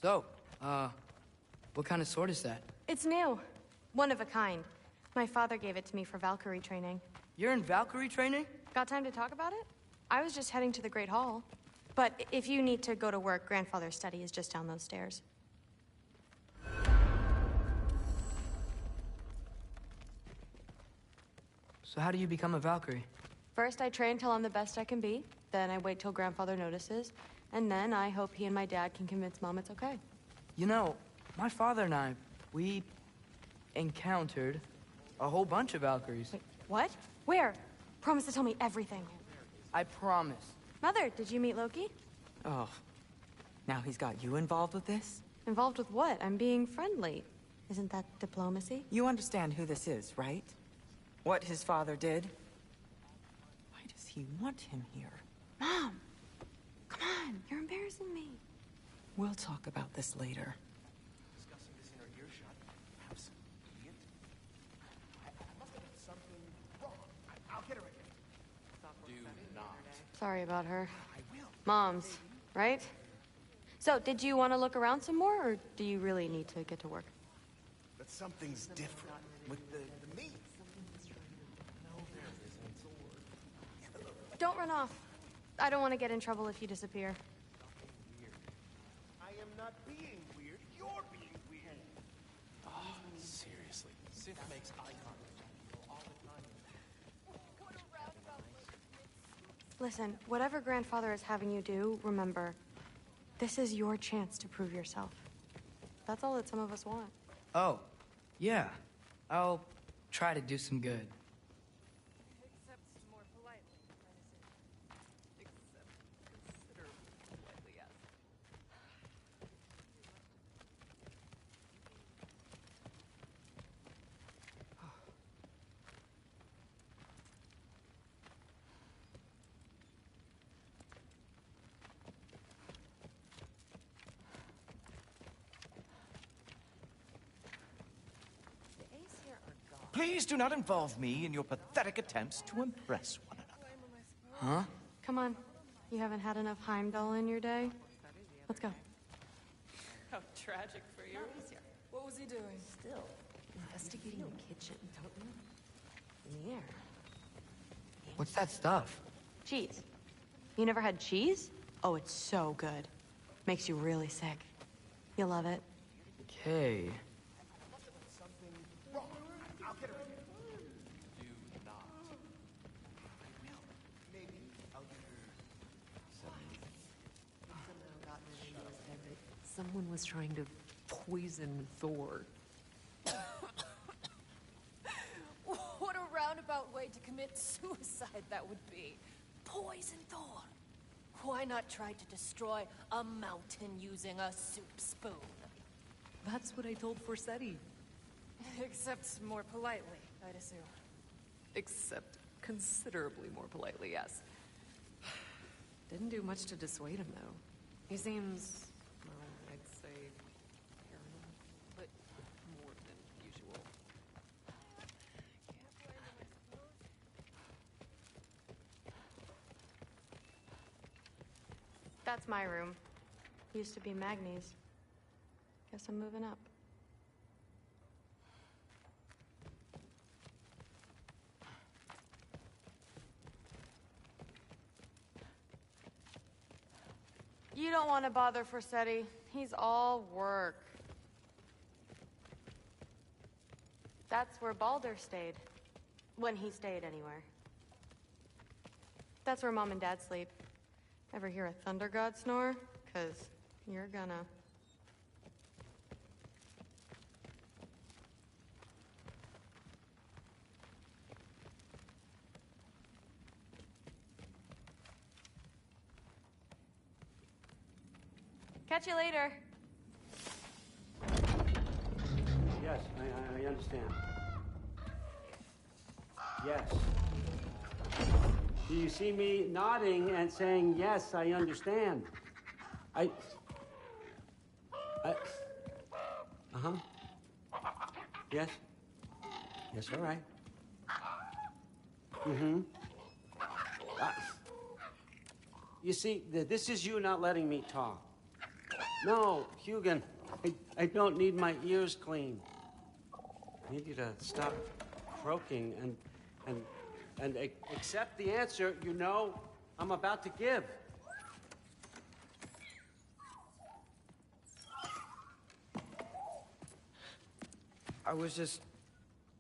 So, what kind of sword is that? It's new. One of a kind. My father gave it to me for Valkyrie training. You're in Valkyrie training? Got time to talk about it? I was just heading to the Great Hall. But if you need to go to work, Grandfather's study is just down those stairs. So how do you become a Valkyrie? First, I train till I'm the best I can be. Then I wait till Grandfather notices. And then I hope he and my dad can convince Mom it's okay. You know, my father and I, we encountered a whole bunch of Valkyries. Wait, what? Where? Promise to tell me everything. I promise. Mother, did you meet Loki? Oh, now he's got you involved with this? Involved with what? I'm being friendly. Isn't that diplomacy? You understand who this is, right? What his father did? Why does he want him here? Mom! Come on, you're embarrassing me. We'll talk about this later. Discussing this in our earshot. Perhaps idiot. I must have done something wrong. I'll get her again. Do not. Sorry about her. I will. Mom's, right? So, did you want to look around some more, or do you really need to get to work? But something's different with the meat. Don't run off. I don't want to get in trouble if you disappear. I am not being weird. You're being weird. Oh, seriously. Sif makes eye contact all the time. Listen, whatever Grandfather is having you do, remember, this is your chance to prove yourself. That's all that some of us want. Oh, yeah. I'll try to do some good. Except more politely, Except considerably politely, yes. Please do not involve me in your pathetic attempts to impress one another. Huh? Come on. You haven't had enough Heimdall in your day? Let's go. How tragic for you. What was he doing? Still, investigating the kitchen. In the air. What's that stuff? Cheese. You never had cheese? Oh, it's so good. Makes you really sick. You'll love it. Okay. Someone was trying to poison Thor. What a roundabout way to commit suicide that would be. Poison Thor. Why not try to destroy a mountain using a soup spoon? That's what I told Forsetti. Except more politely, I'd assume. Except considerably more politely, yes. Didn't do much to dissuade him, though. He seems, well, I'd say paranoid, but more than usual. That's my room. Used to be Magni's. Guess I'm moving up. You don't want to bother Forsetti. He's all work. That's where Baldur stayed. When he stayed, anywhere. That's where Mom and Dad sleep. Ever hear a thunder god snore? 'Cause you're gonna. Catch you later. Yes, I understand. Yes. Do you see me nodding and saying, yes, I understand? Uh-huh. Yes? Yes, all right. Mm-hmm. You see, this is you not letting me talk. No, Hugin, I don't need my ears cleaned. I need you to stop croaking and accept the answer you know I'm about to give. I was just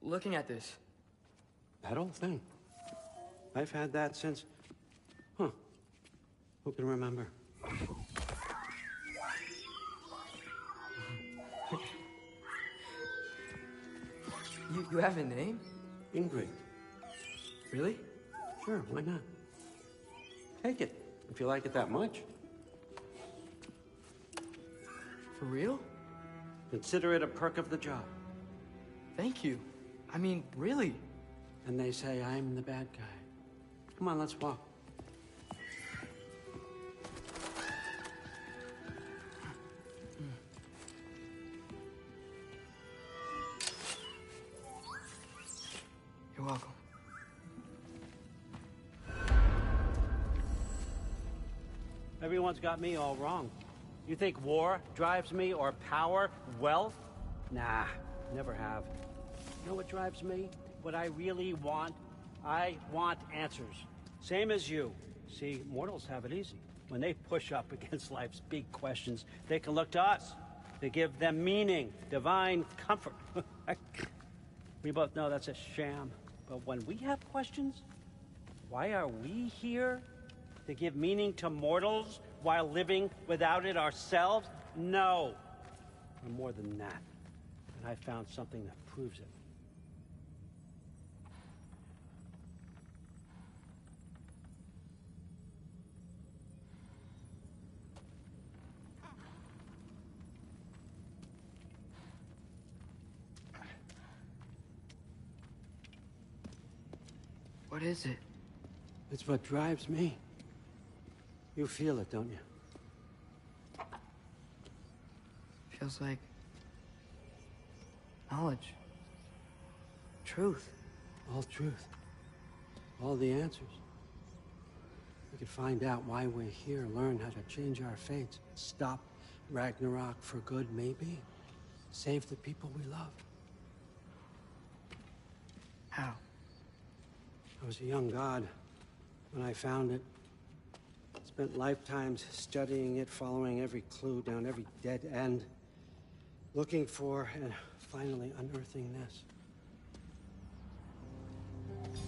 looking at this. That old thing. I've had that since... Who can remember? You have a name? Ingrid. Really? Sure, why not? Take it, if you like it that much. For real? Consider it a perk of the job. Thank you. I mean, really. And they say I'm the bad guy. Come on, let's walk. You're welcome. Everyone's got me all wrong. You think war drives me, or power, wealth? Nah, never have. You know what drives me? What I really want? I want answers. Same as you. See, mortals have it easy. When they push up against life's big questions, they can look to us. They give them meaning, divine comfort. We both know that's a sham. But when we have questions, why are we here? To give meaning to mortals while living without it ourselves? No. We're more than that. And I found something that proves it. What is it? It's what drives me. You feel it, don't you? Feels like knowledge. Truth. All truth. All the answers. We could find out why we're here, learn how to change our fates, stop Ragnarok for good, maybe. Save the people we love. How? I was a young god when I found it. Spent lifetimes studying it, following every clue down every dead end, looking for and finally unearthing this.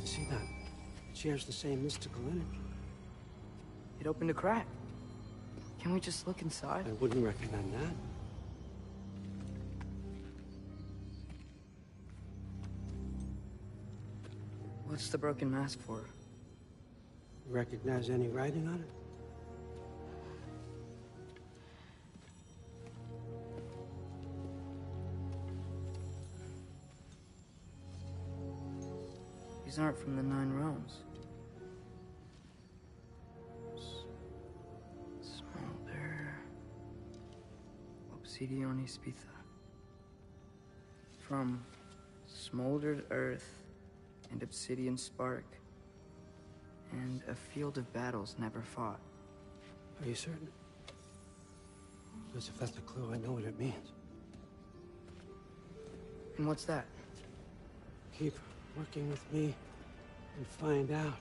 You see that? It shares the same mystical energy. It opened a crack. Can we just look inside? I wouldn't recommend that. What's the broken mask for? Recognize any writing on it? These aren't from the Nine Realms. Smolder. Obsidione Spitha. From smoldered earth and obsidian spark, and a field of battles never fought. Are you certain? Because if that's a clue, I know what it means. And what's that? Keep working with me and find out.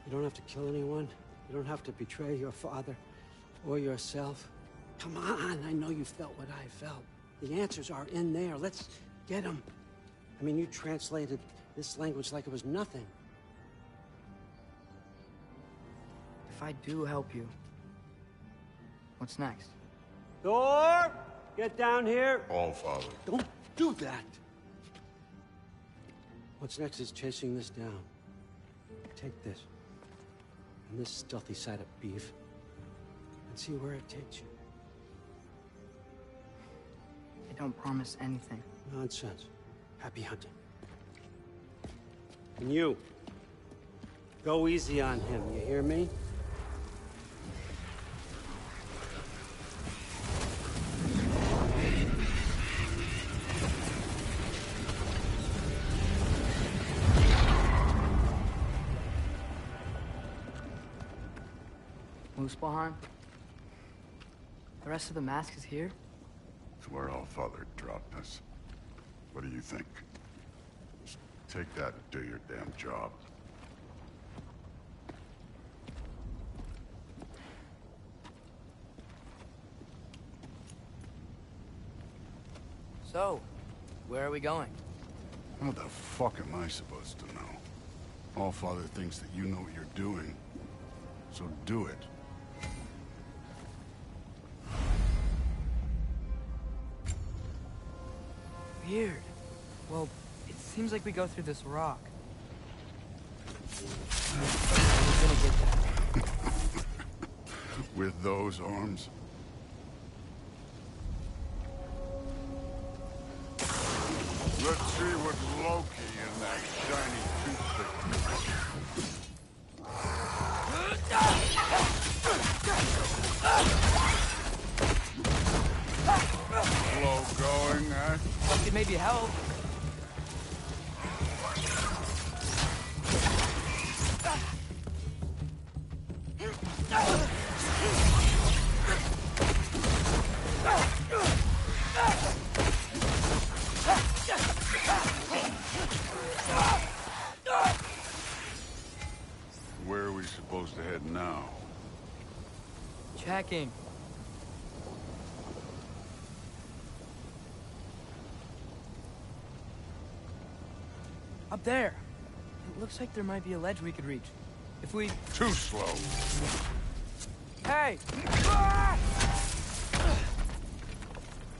You don't have to kill anyone. You don't have to betray your father or yourself. Come on, I know you felt what I felt. The answers are in there. Let's get them. I mean, you translated this language like it was nothing. If I do help you, what's next? Thor, get down here. All, Father. Don't do that. What's next is chasing this down. Take this and this stealthy side of beef and see where it takes you. I don't promise anything. Nonsense. Happy hunting. And you, go easy on him, you hear me? Muspelheim? The rest of the mask is here? It's where Allfather dropped us. What do you think? Just take that and do your damn job. So, where are we going? How the fuck am I supposed to know? Allfather thinks that you know what you're doing. So do it. Weird. Well, it seems like we go through this rock. We're gonna get that. With those arms? Let's see what Loki and that shiny toothpick. Slow going, eh? Could maybe help. Where are we supposed to head now? Checking. Up there. It looks like there might be a ledge we could reach. If we... Too slow. Hey!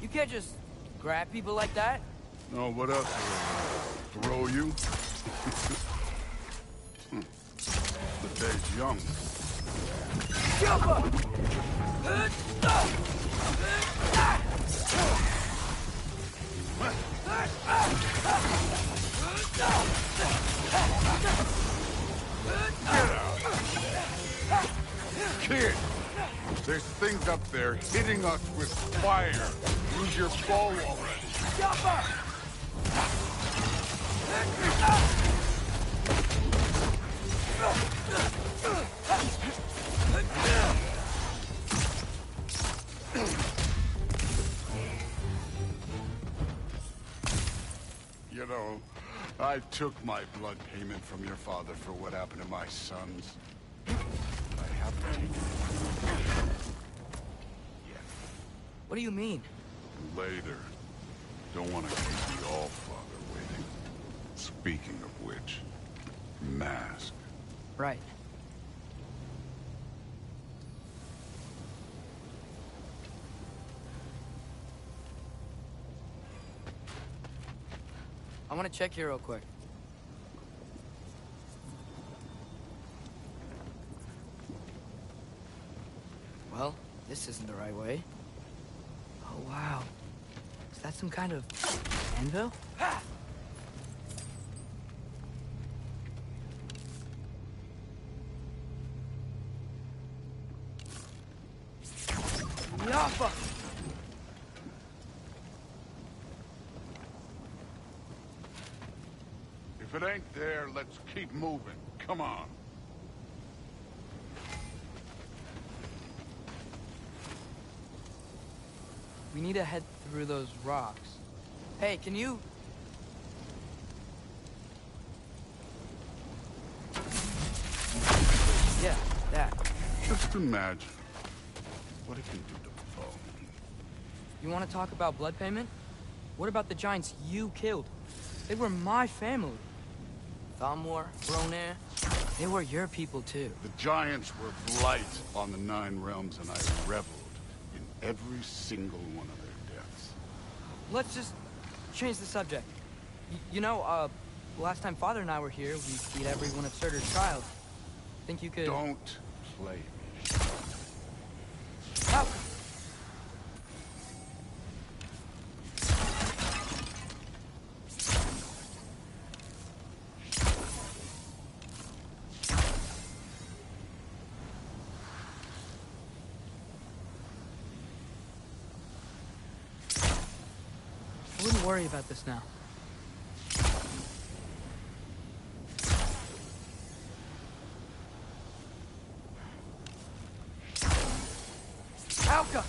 You can't just grab people like that. No, what else? Throw you? The day's young. Kid, there's things up there hitting us with fire. Use your bow already. You know, I took my blood payment from your father for what happened to my sons. I haven't taken it yet. What do you mean? Later. Don't want to keep the Allfather waiting. Speaking of which, mask. Right. I want to check here real quick. Well, this isn't the right way. Oh, wow. Is that some kind of anvil? Yappa! If it ain't there, let's keep moving. Come on. We need to head through those rocks. Hey, can you... Yeah, that. Just imagine what it can do to bone. You want to talk about blood payment? What about the giants you killed? They were my family. Thamor, Ronair, they were your people too. The giants were blight on the Nine Realms, and I reveled in every single one of their deaths. Let's just change the subject. You know, last time Father and I were here, we beat every one of Surtur's trials. Think you could... Don't play me. How? I wouldn't worry about this now. Alka!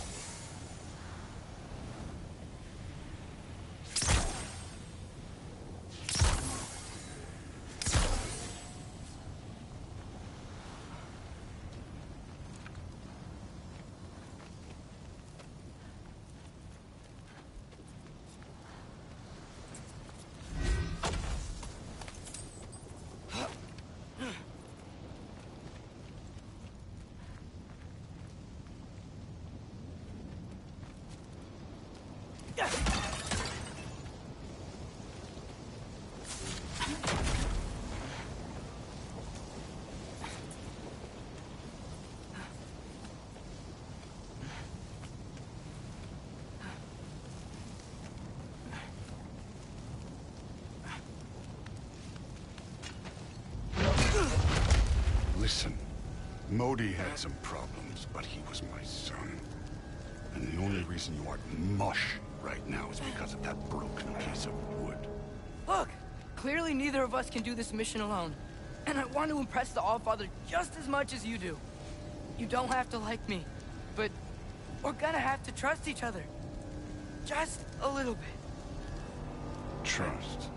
Listen, Modi had some problems, but he was my son. And the only reason you aren't mush right now is because of that broken piece of wood. Look, clearly neither of us can do this mission alone. And I want to impress the Allfather just as much as you do. You don't have to like me, but we're gonna have to trust each other. Just a little bit. Trust.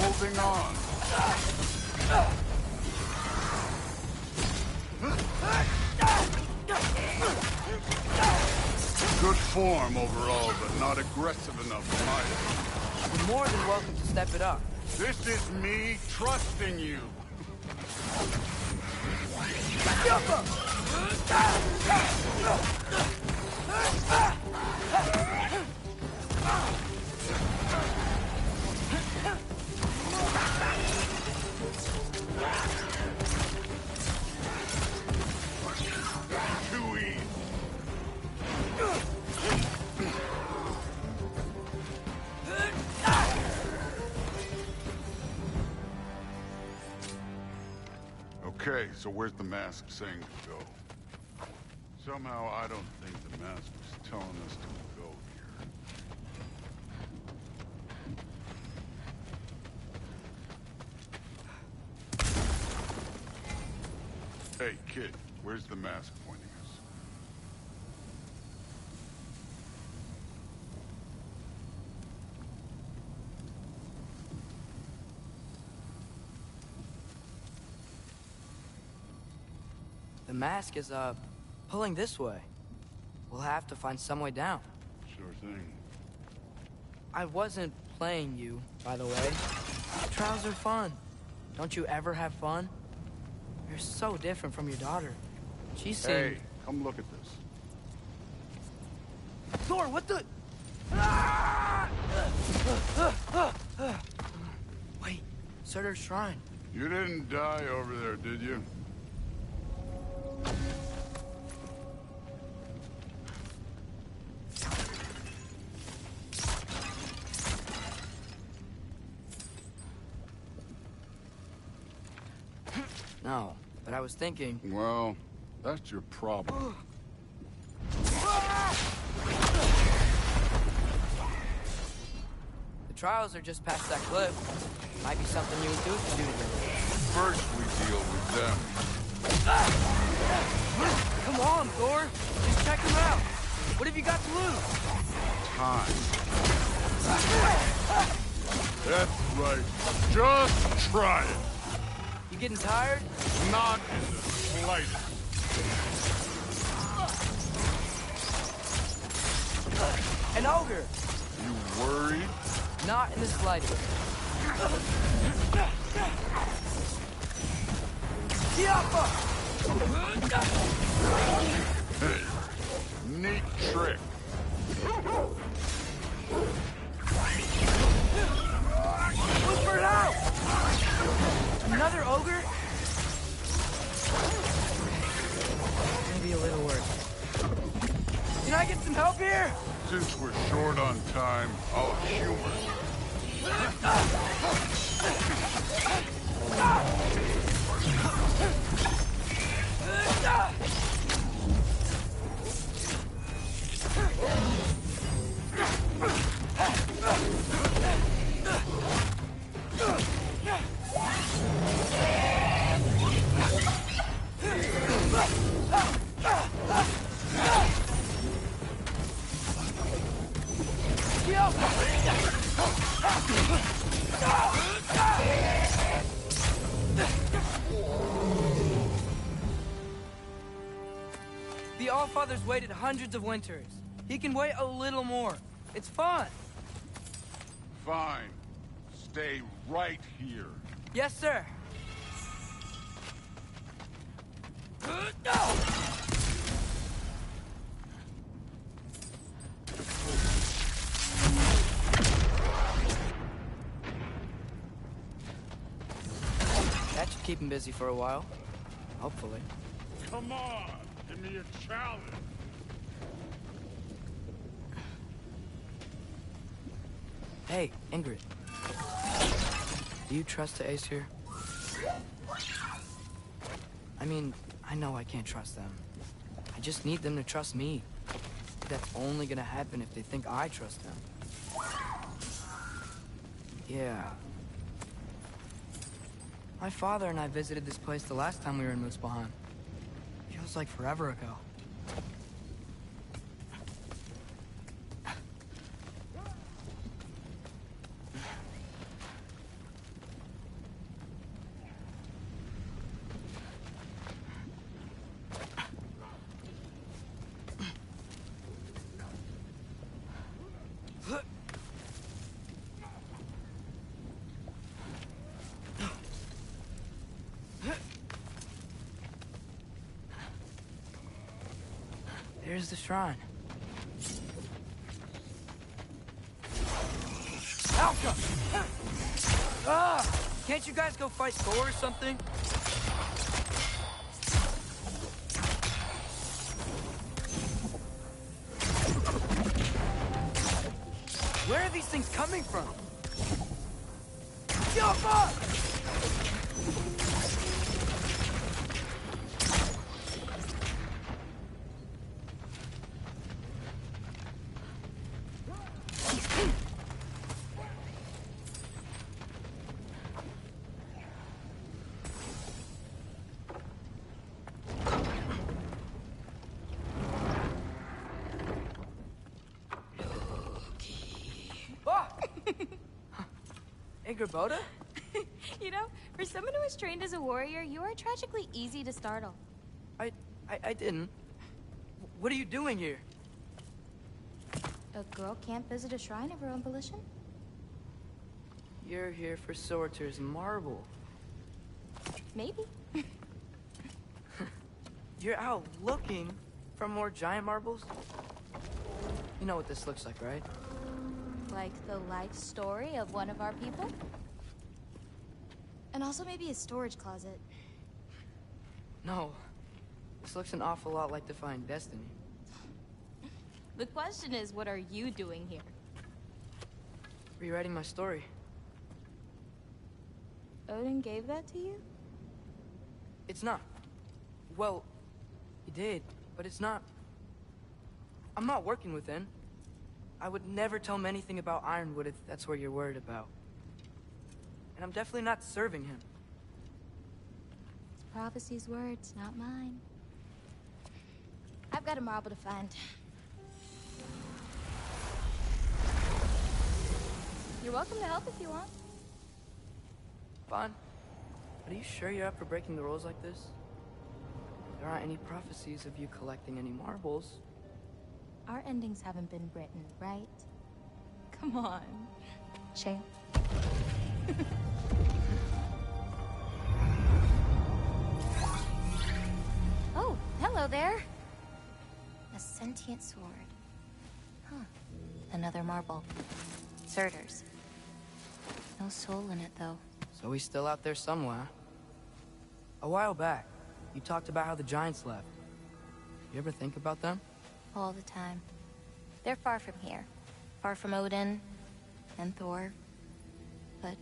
Moving on. Good form overall, but not aggressive enough for my taste. You're more than welcome to step it up. This is me trusting you. Too easy. Okay, so where's the mask saying to go? Somehow I don't think the mask was telling us to go here. Hey, kid, where's the mask pointing us? The mask is, pulling this way. We'll have to find some way down. Sure thing. I wasn't playing you, by the way. Trials are fun. Don't you ever have fun? You're so different from your daughter. She seemed... Hey, come look at this. Thor, what the... Wait, Surtur's shrine. You didn't die over there, did you? No, but I was thinking... Well, that's your problem. The trials are just past that cliff. Might be something you and Duke can do together. First we deal with them. Come on, Thor. Just check them out. What have you got to lose? Time. That's right. Just try it. You getting tired? Not in the slightest. An ogre. You worried? Not in the slightest. Diapa! Hey, neat trick. Look for it out! Another ogre? Maybe a little worse. Can I get some help here? Since we're short on time, I'll humor you. Allfather's waited hundreds of winters. He can wait a little more. It's fun. Fine. Stay right here. Yes, sir. That should keep him busy for a while. Hopefully. Come on! Give me a challenge! Hey, Ingrid. Do you trust the Aesir? I mean, I know I can't trust them. I just need them to trust me. That's only gonna happen if they think I trust them. Yeah. My father and I visited this place the last time we were in Muspelheim. Feels like forever ago. There's the shrine. Alka! Ah! Can't you guys go fight Thor or something? Where are these things coming from? Jump up! Boda? You know, for someone who was trained as a warrior, you are tragically easy to startle. I didn't. What are you doing here? A girl can't visit a shrine of her own volition? You're here for Sorter's marble. Maybe. You're out looking for more giant marbles? You know what this looks like, right? Like the life story of one of our people? And also maybe a storage closet. No. This looks an awful lot like Defying Destiny. The question is, what are you doing here? Rewriting my story. Odin gave that to you? It's not. Well, he did, but it's not. I'm not working with him. I would never tell him anything about Ironwood if that's what you're worried about. And I'm definitely not serving him. It's prophecy's words, not mine. I've got a marble to find. You're welcome to help if you want. Fine. But are you sure you're up for breaking the rules like this? There aren't any prophecies of you collecting any marbles. Our endings haven't been written, right? Come on, champ. Oh, hello there. A sentient sword. Huh. Another marble. Surtur's. No soul in it, though. So he's still out there somewhere. A while back, you talked about how the giants left. You ever think about them? All the time. They're far from here. Far from Odin and Thor. But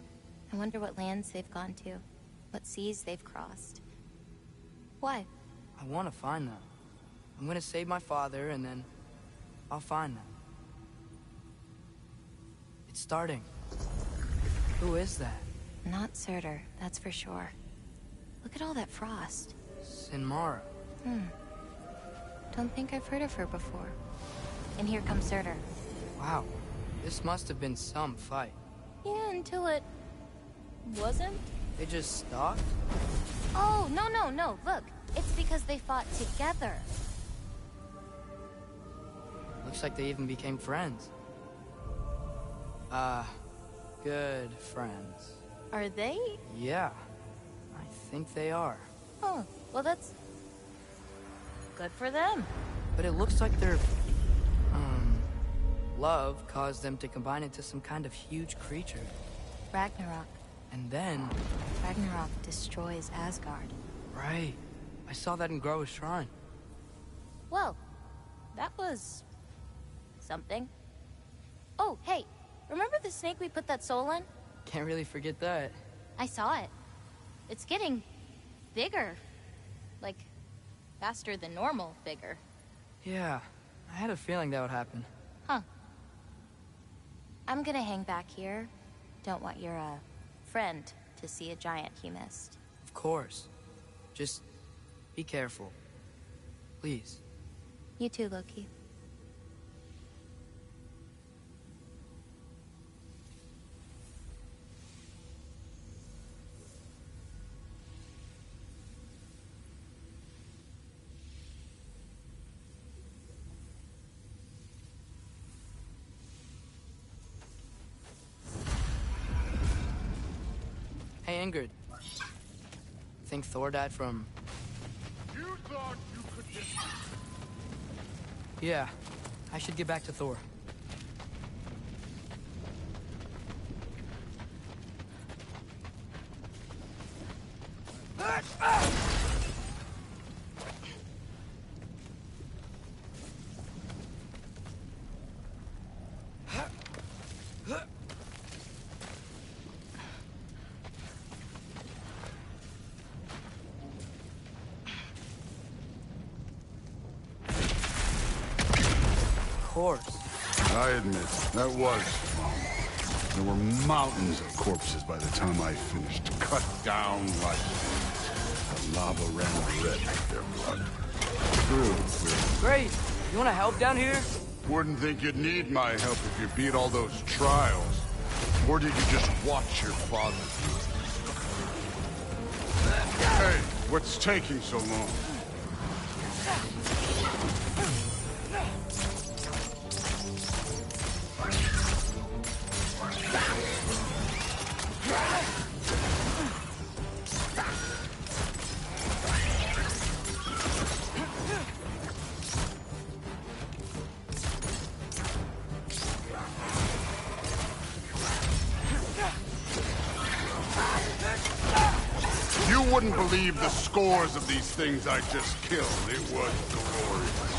I wonder what lands they've gone to. What seas they've crossed. Why? I want to find them. I'm gonna save my father, and then I'll find them. It's starting. Who is that? Not Surtur, that's for sure. Look at all that frost. Sinmara. Don't think I've heard of her before. And here comes Surtur. Wow. This must have been some fight. Yeah, until it... wasn't? They just stalked? Oh, no. Look, it's because they fought together. Looks like they even became friends. Good friends. Are they? Yeah, I think they are. Oh, well that's... good for them. But it looks like their, love caused them to combine into some kind of huge creature. Ragnarok. And then... Ragnarok destroys Asgard. Right. I saw that in Groa's shrine. Well, that was... something. Oh, hey, remember the snake we put that soul in? Can't really forget that. I saw it. It's getting... bigger. Like, faster than normal bigger. Yeah, I had a feeling that would happen. Huh. I'm gonna hang back here. Don't want your, friend to see a giant he missed. Of course. Just be careful. Please. You too, Loki. Hey, Ingrid. Think Thor died from... You thought you could just... Yeah, I should get back to Thor. Of course. I admit, that was fun. There were mountains of corpses by the time I finished, cut down like the lava ran red with their blood. True. Great. You want to help down here? Wouldn't think you'd need my help if you beat all those trials. Or did you just watch your father do it? Hey, what's taking so long? You wouldn't believe the scores of these things I just killed. It was glorious.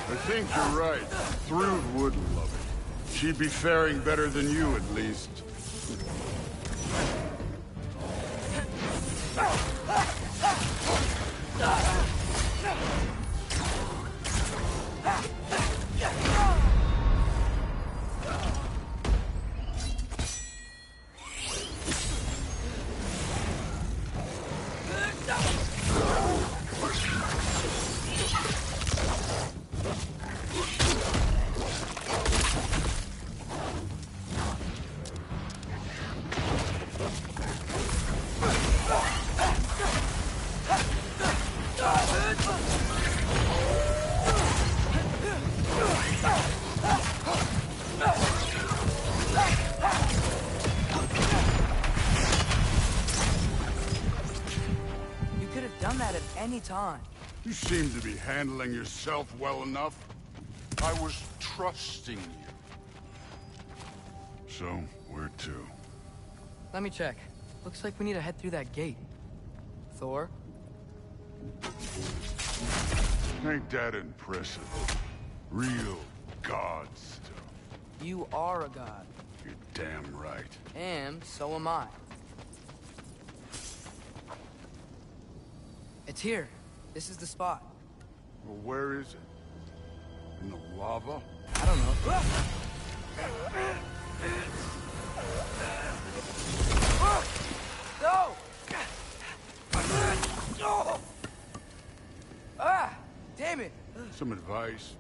I think you're right. Thrud would love it. She'd be faring better than you, at least. Any time. You seem to be handling yourself well enough. I was trusting you. So, where to? Let me check. Looks like we need to head through that gate. Thor? Ain't that impressive? Real god stuff. You are a god. You're damn right. And so am I. It's here. This is the spot. Well, where is it? In the lava? I don't know. No! Ah! Damn it! Some advice.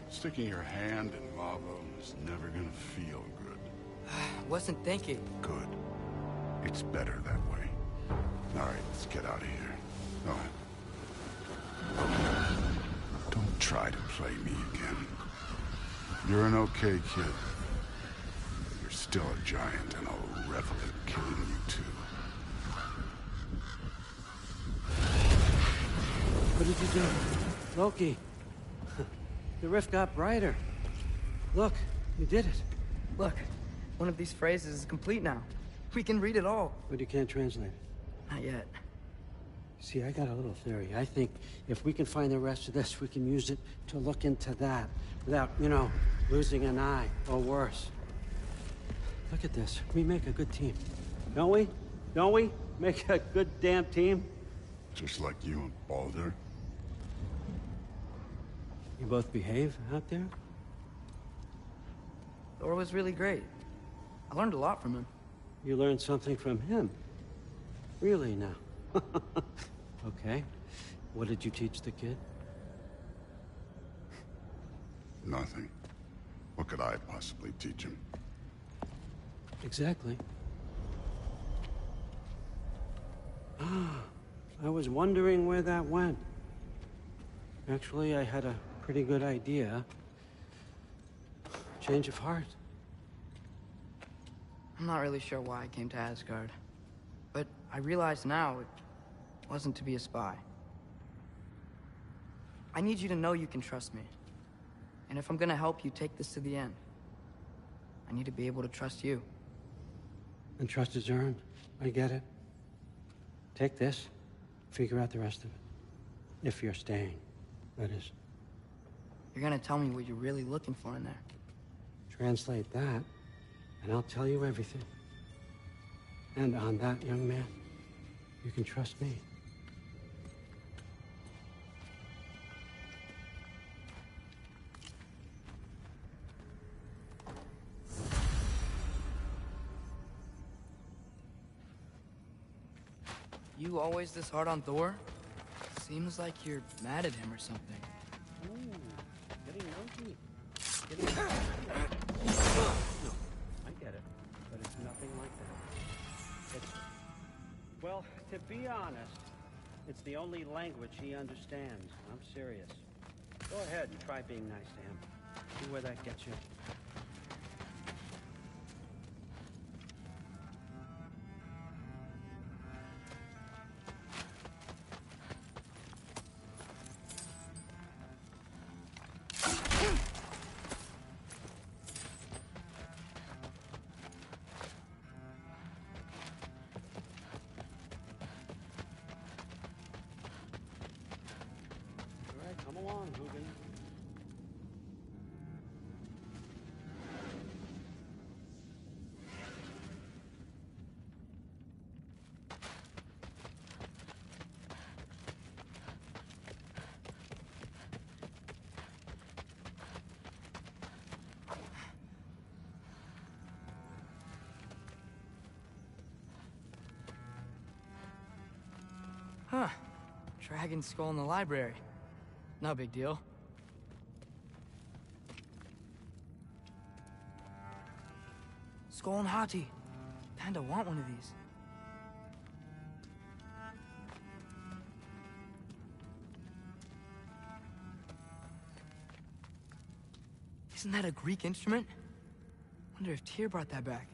Sticking your hand in lava is never gonna feel good. Wasn't thinking. Good. It's better that way. All right, let's get out of here. Oh, Don't try to play me again. You're an okay kid. You're still a giant, and I'll revel in killing you too. What did you do? Loki. The rift got brighter. Look, you did it. Look, one of these phrases is complete now. We can read it all. But you can't translate it. Not yet. See, I got a little theory. I think if we can find the rest of this, we can use it to look into that without, losing an eye or worse. Look at this. We make a good team. Don't we? Don't we? Make a good damn team? Just like you and Baldur. You both behave out there? Thor was really great. I learned a lot from him. You learned something from him? Really now? Okay. What did you teach the kid? Nothing. What could I possibly teach him? Exactly. I was wondering where that went. Actually, I had a pretty good idea. Change of heart. I'm not really sure why I came to Asgard. But I realize now it wasn't to be a spy. I need you to know you can trust me. And if I'm gonna help you take this to the end, I need to be able to trust you. And trust is earned. I get it. Take this. Figure out the rest of it. If you're staying, that is. You're gonna tell me what you're really looking for in there. Translate that, and I'll tell you everything. And on that, young man, you can trust me. You always this hard on Thor? Seems like you're mad at him or something. Ooh, getting nosy. No, I get it, but it's nothing like that. Well, to be honest, it's the only language he understands. I'm serious. Go ahead and try being nice to him. See where that gets you. All right, come along, Hugin. Huh. Dragon skull in the library. No big deal. Skull and Hati. Kinda want one of these. Isn't that a Greek instrument? Wonder if Tyr brought that back.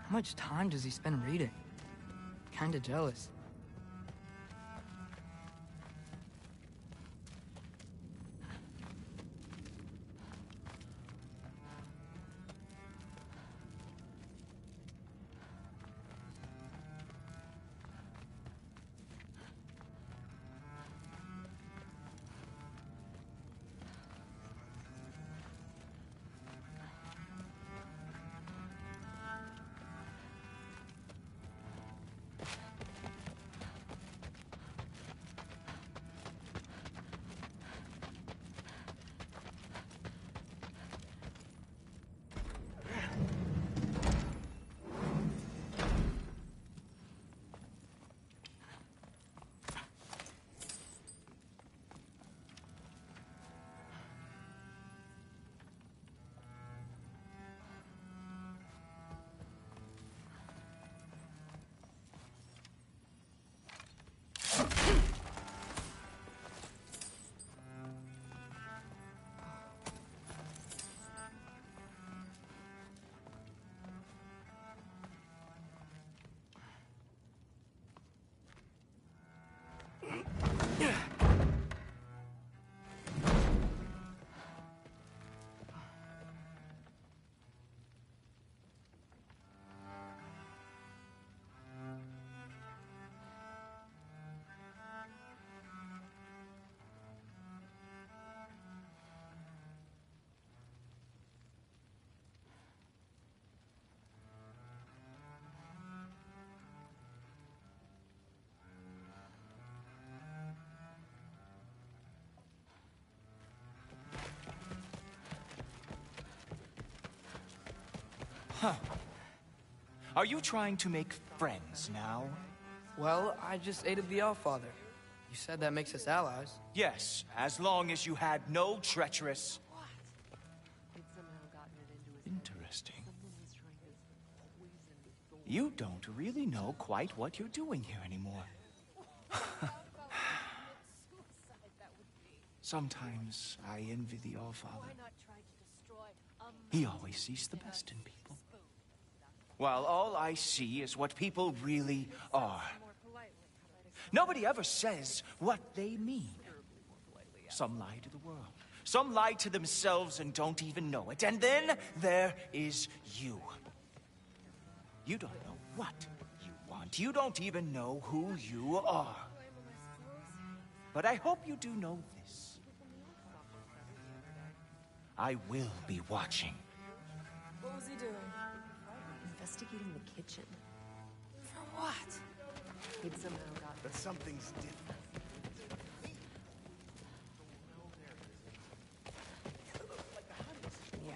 How much time does he spend reading? Kinda jealous. Are you trying to make friends now? Well, I just aided the Allfather. You said that makes us allies. Yes, as long as you had no treacherous... Interesting. You don't really know quite what you're doing here anymore. Sometimes I envy the Allfather. He always sees the best in people. While all I see is what people really are. Nobody ever says what they mean. Some lie to the world. Some lie to themselves and don't even know it. And then there is you. You don't know what you want. You don't even know who you are. But I hope you do know this. I will be watching. What was he doing? Investigating the kitchen. For what? He'd somehow got But something's different. yeah.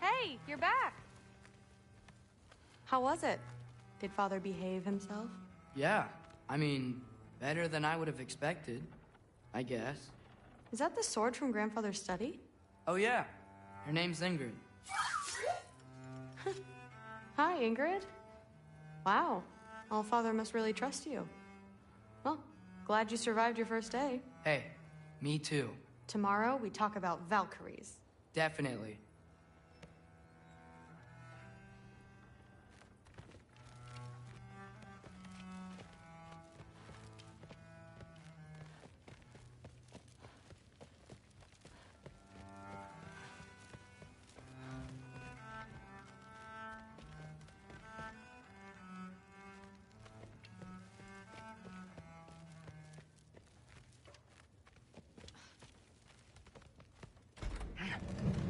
Hey, you're back. How was it? Did Father behave himself? Yeah, I mean, better than I would have expected, I guess. Is that the sword from Grandfather's study? Oh yeah, her name's Ingrid. Hi, Ingrid. Wow, Allfather must really trust you. Well, glad you survived your first day. Hey, me too. Tomorrow, we talk about Valkyries. Definitely.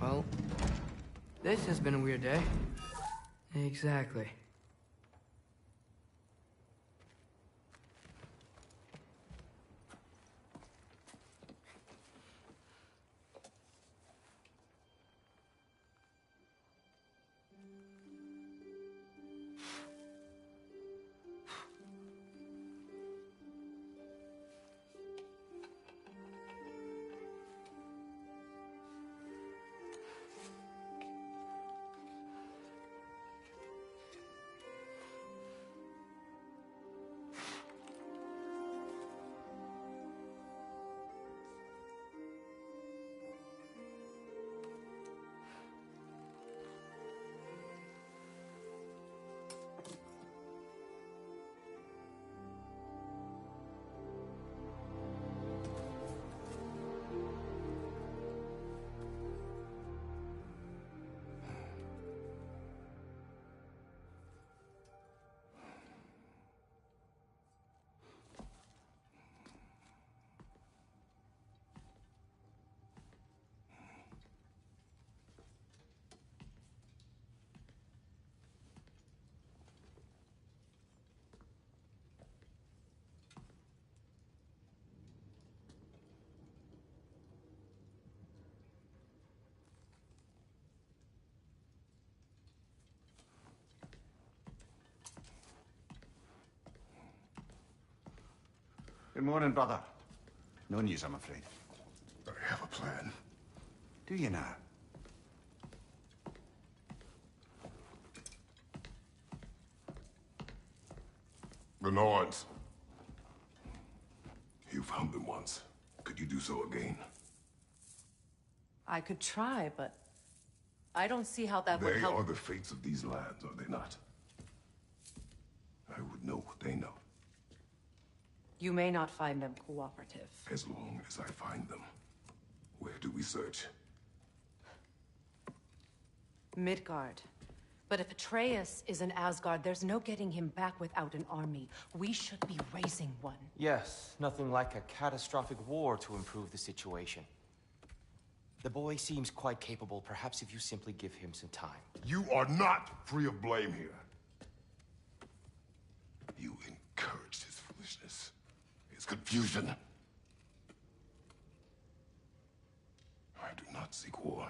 Well, this has been a weird day. Exactly. Good morning, brother. No news, I'm afraid. I have a plan. Do you now? The Norns. You found them once. Could you do so again? I could try, but I don't see how that would They help. are the fates of these lands, are they not? I would know what they know. You may not find them cooperative. As long as I find them. Where do we search? Midgard. But if Atreus is in Asgard, there's no getting him back without an army. We should be raising one. Yes, nothing like a catastrophic war to improve the situation. The boy seems quite capable. Perhaps if you simply give him some time. You are not free of blame here. You encouraged his foolishness, his confusion. seek war.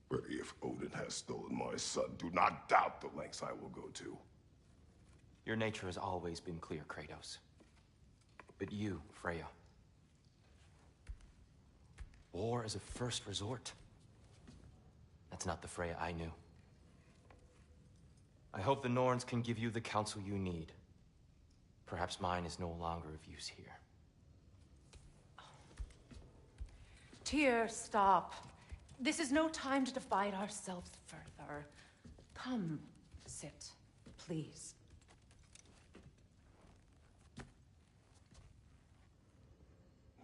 But if Odin has stolen my son, do not doubt the lengths I will go to. Your nature has always been clear, Kratos. But you, Freya. War is a first resort. That's not the Freya I knew. I hope the Norns can give you the counsel you need. Perhaps mine is no longer of use here. Tyr, stop. This is no time to divide ourselves further. Come, sit, please.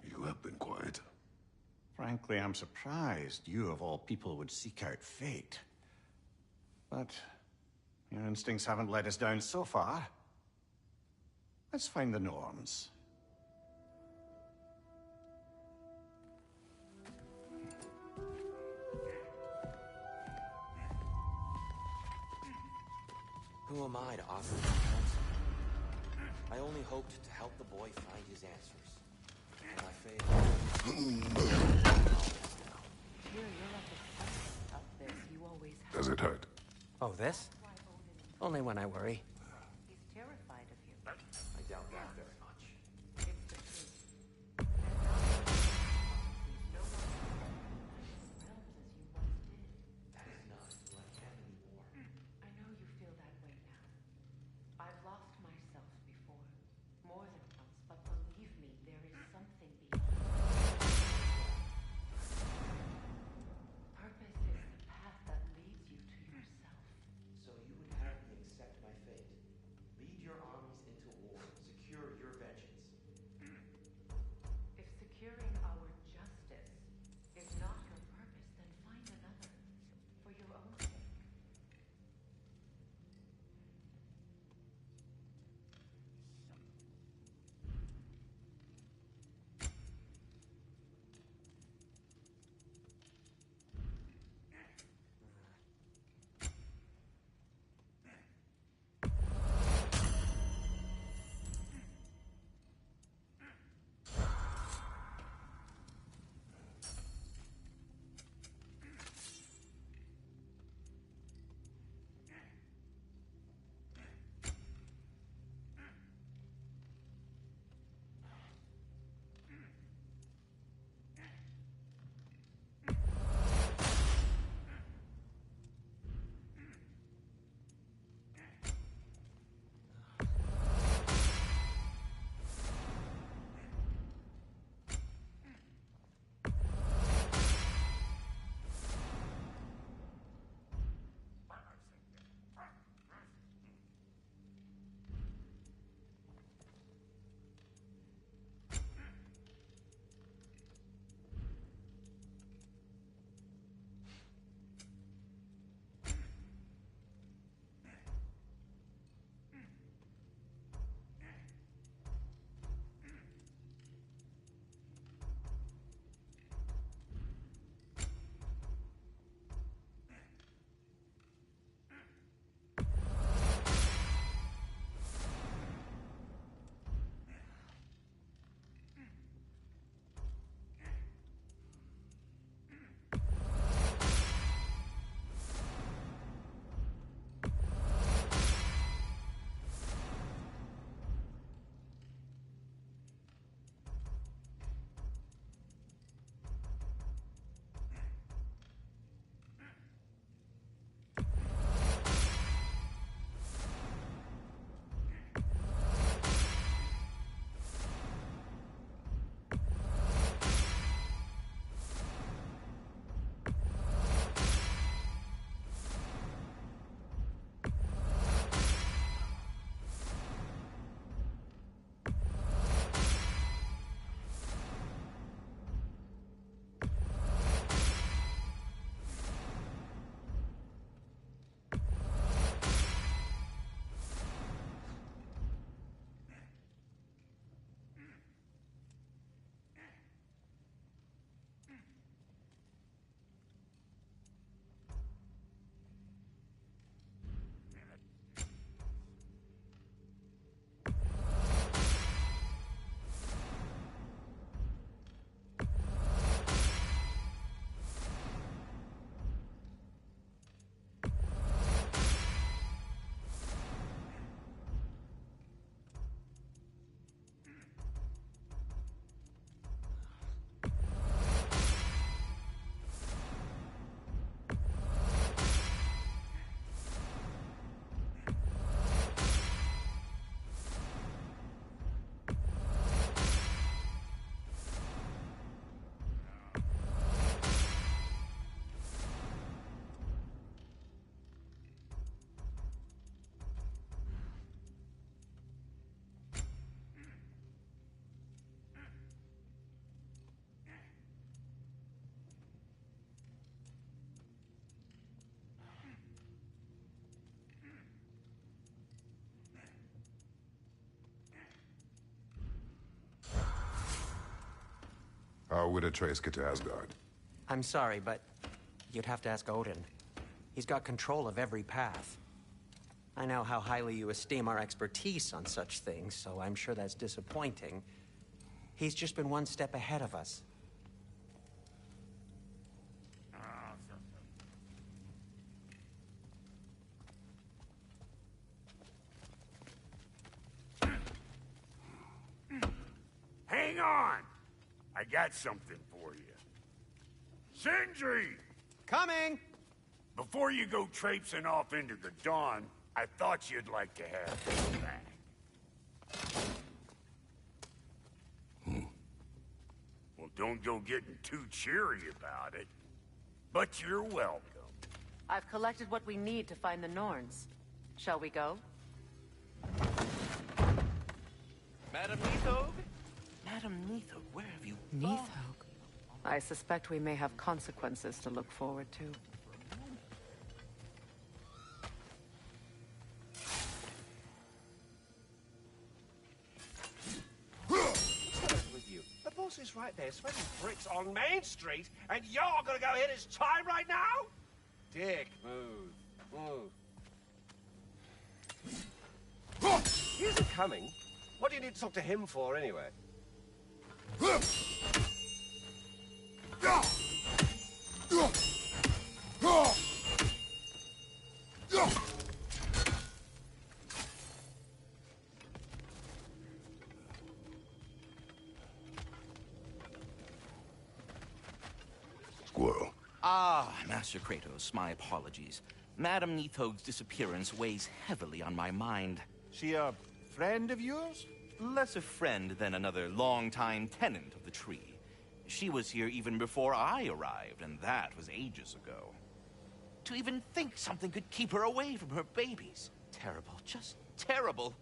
You have been quiet. Frankly, I'm surprised you, of all people, would seek out fate. But your instincts haven't let us down so far. Let's find the Norns. Who am I to offer you counsel? I only hoped to help the boy find his answers. And I failed. Does it hurt? Oh, this? Only when I worry. He's terrified of you. I doubt that very much. It's the truth. That is not who I am anymore. I know you feel that way now. I've lost myself before, more than once, but believe me, there is something beyond. Purpose is the path that leads you to yourself. So you would have me accept my fate? How would Atreus get to Asgard? I'm sorry, but you'd have to ask Odin. He's got control of every path. I know how highly you esteem our expertise on such things, so I'm sure that's disappointing. He's just been one step ahead of us. Hang on! I got something for you. Sindri! Coming! Before you go traipsing off into the dawn, I thought you'd like to have this back. Well, don't go getting too cheery about it. But you're welcome. I've collected what we need to find the Norns. Shall we go? Madam Nithog? Madam Nithog, where have you gone? Nithog? I suspect we may have consequences to look forward to. With you. The boss is right there, sweating bricks on Main Street, and you're gonna go hit his time right now? Dick, move. He isn't coming. What do you need to talk to him for, anyway? Squirrel. Ah, Master Kratos, my apologies. Madam Nithog's disappearance weighs heavily on my mind. She a friend of yours? Less a friend than another longtime tenant of the tree. She was here even before I arrived, and that was ages ago. To even think something could keep her away from her babies. Terrible, just terrible.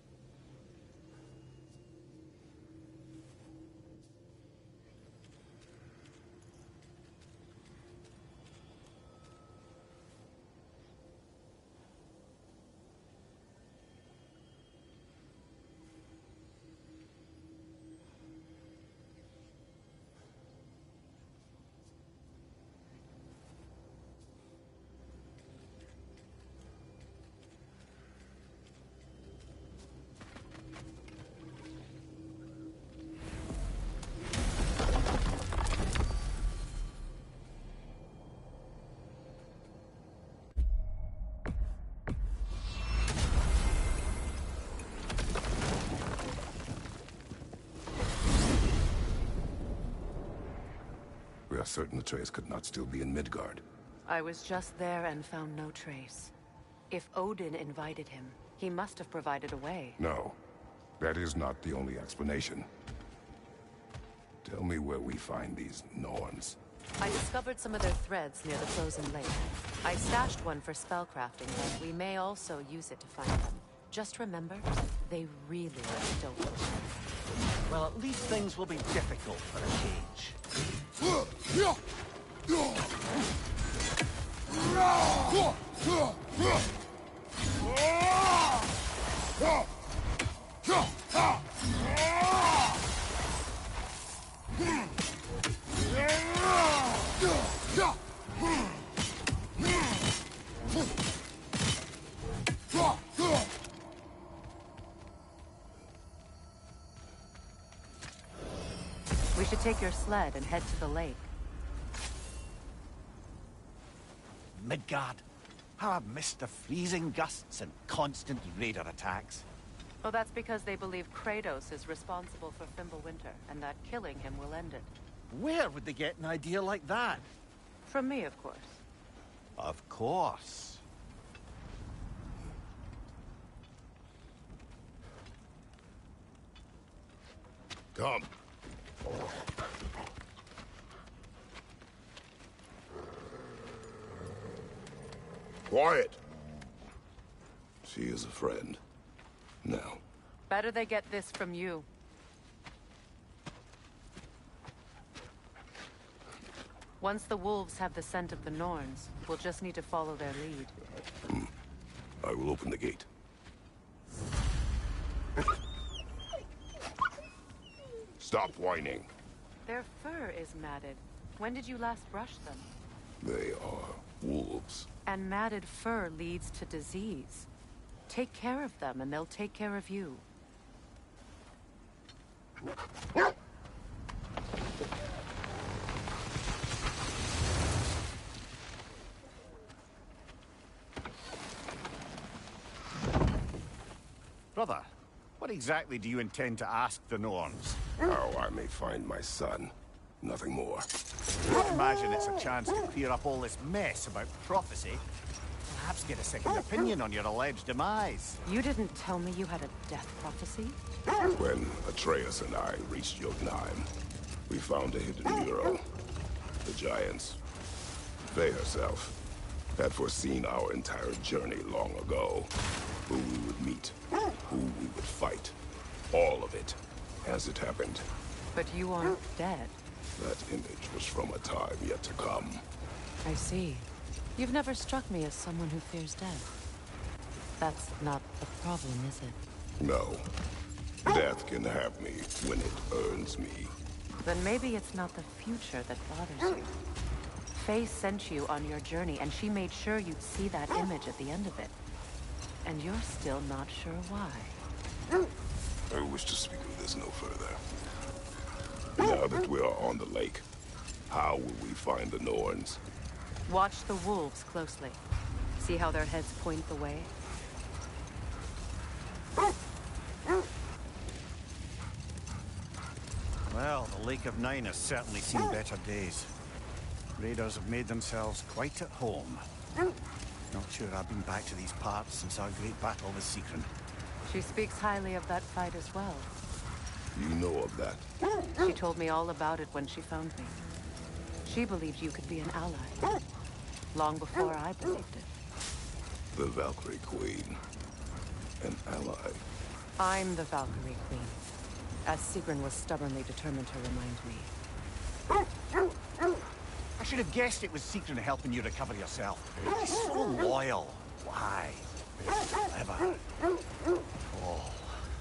We are certain Atreus could not still be in Midgard. I was just there and found no trace. If Odin invited him, he must have provided a way. No, that is not the only explanation. Tell me where we find these Norns. I discovered some of their threads near the frozen lake. I stashed one for spellcrafting, but we may also use it to find them. Just remember, they really don't. Well, at least things will be difficult for a change. We should take your sled and head to the lake. Midgard. How I've missed the freezing gusts and constant raider attacks. Well, that's because they believe Kratos is responsible for Fimbulwinter, and that killing him will end it. Where would they get an idea like that? From me, of course. Of course. Come. Quiet. She is a friend. Now. Better they get this from you. Once the wolves have the scent of the Norns, we'll just need to follow their lead. I will open the gate. Stop whining. Their fur is matted. When did you last brush them? They are wolves. And matted fur leads to disease. Take care of them, and they'll take care of you. Brother, what exactly do you intend to ask the Norns? How I may find my son. Nothing more. I imagine it's a chance to clear up all this mess about prophecy. Perhaps get a second opinion on your alleged demise. You didn't tell me you had a death prophecy? When Atreus and I reached Jotunheim, we found a hidden mural. The Giants, Faye herself, had foreseen our entire journey long ago. Who we would meet, who we would fight. All of it, as it happened. But you aren't dead. That image was from a time yet to come. I see. You've never struck me as someone who fears death. That's not the problem, is it? No. Death can have me when it earns me. Then maybe it's not the future that bothers you. Faye sent you on your journey, and she made sure you'd see that image at the end of it. And you're still not sure why. I wish to speak of this no further. Now that we are on the lake, how will we find the Norns? Watch the wolves closely. See how their heads point the way? Well, the Lake of Nine has certainly seen better days. Raiders have made themselves quite at home. Not sure I've been back to these parts since our great battle with Secret. She speaks highly of that fight as well. You know of that? She told me all about it when she found me. She believed you could be an ally. Long before I believed it. The Valkyrie Queen. An ally. I'm the Valkyrie Queen. As Sigrun was stubbornly determined to remind me. I should have guessed it was Secret helping you recover yourself. She's so loyal. Why? Clever. Oh.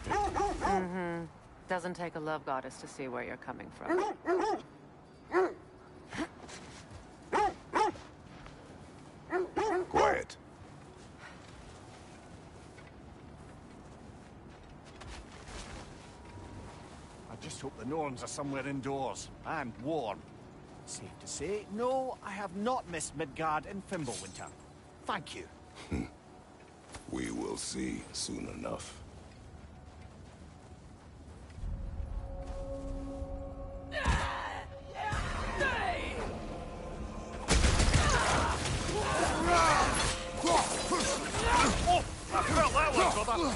Mm-hmm. Doesn't take a love goddess to see where you're coming from. Quiet. I just hope the Norns are somewhere indoors and warm. Safe to say, no, I have not missed Midgard in Fimbulwinter. Thank you. We will see soon enough. Oh, I felt that one, brother.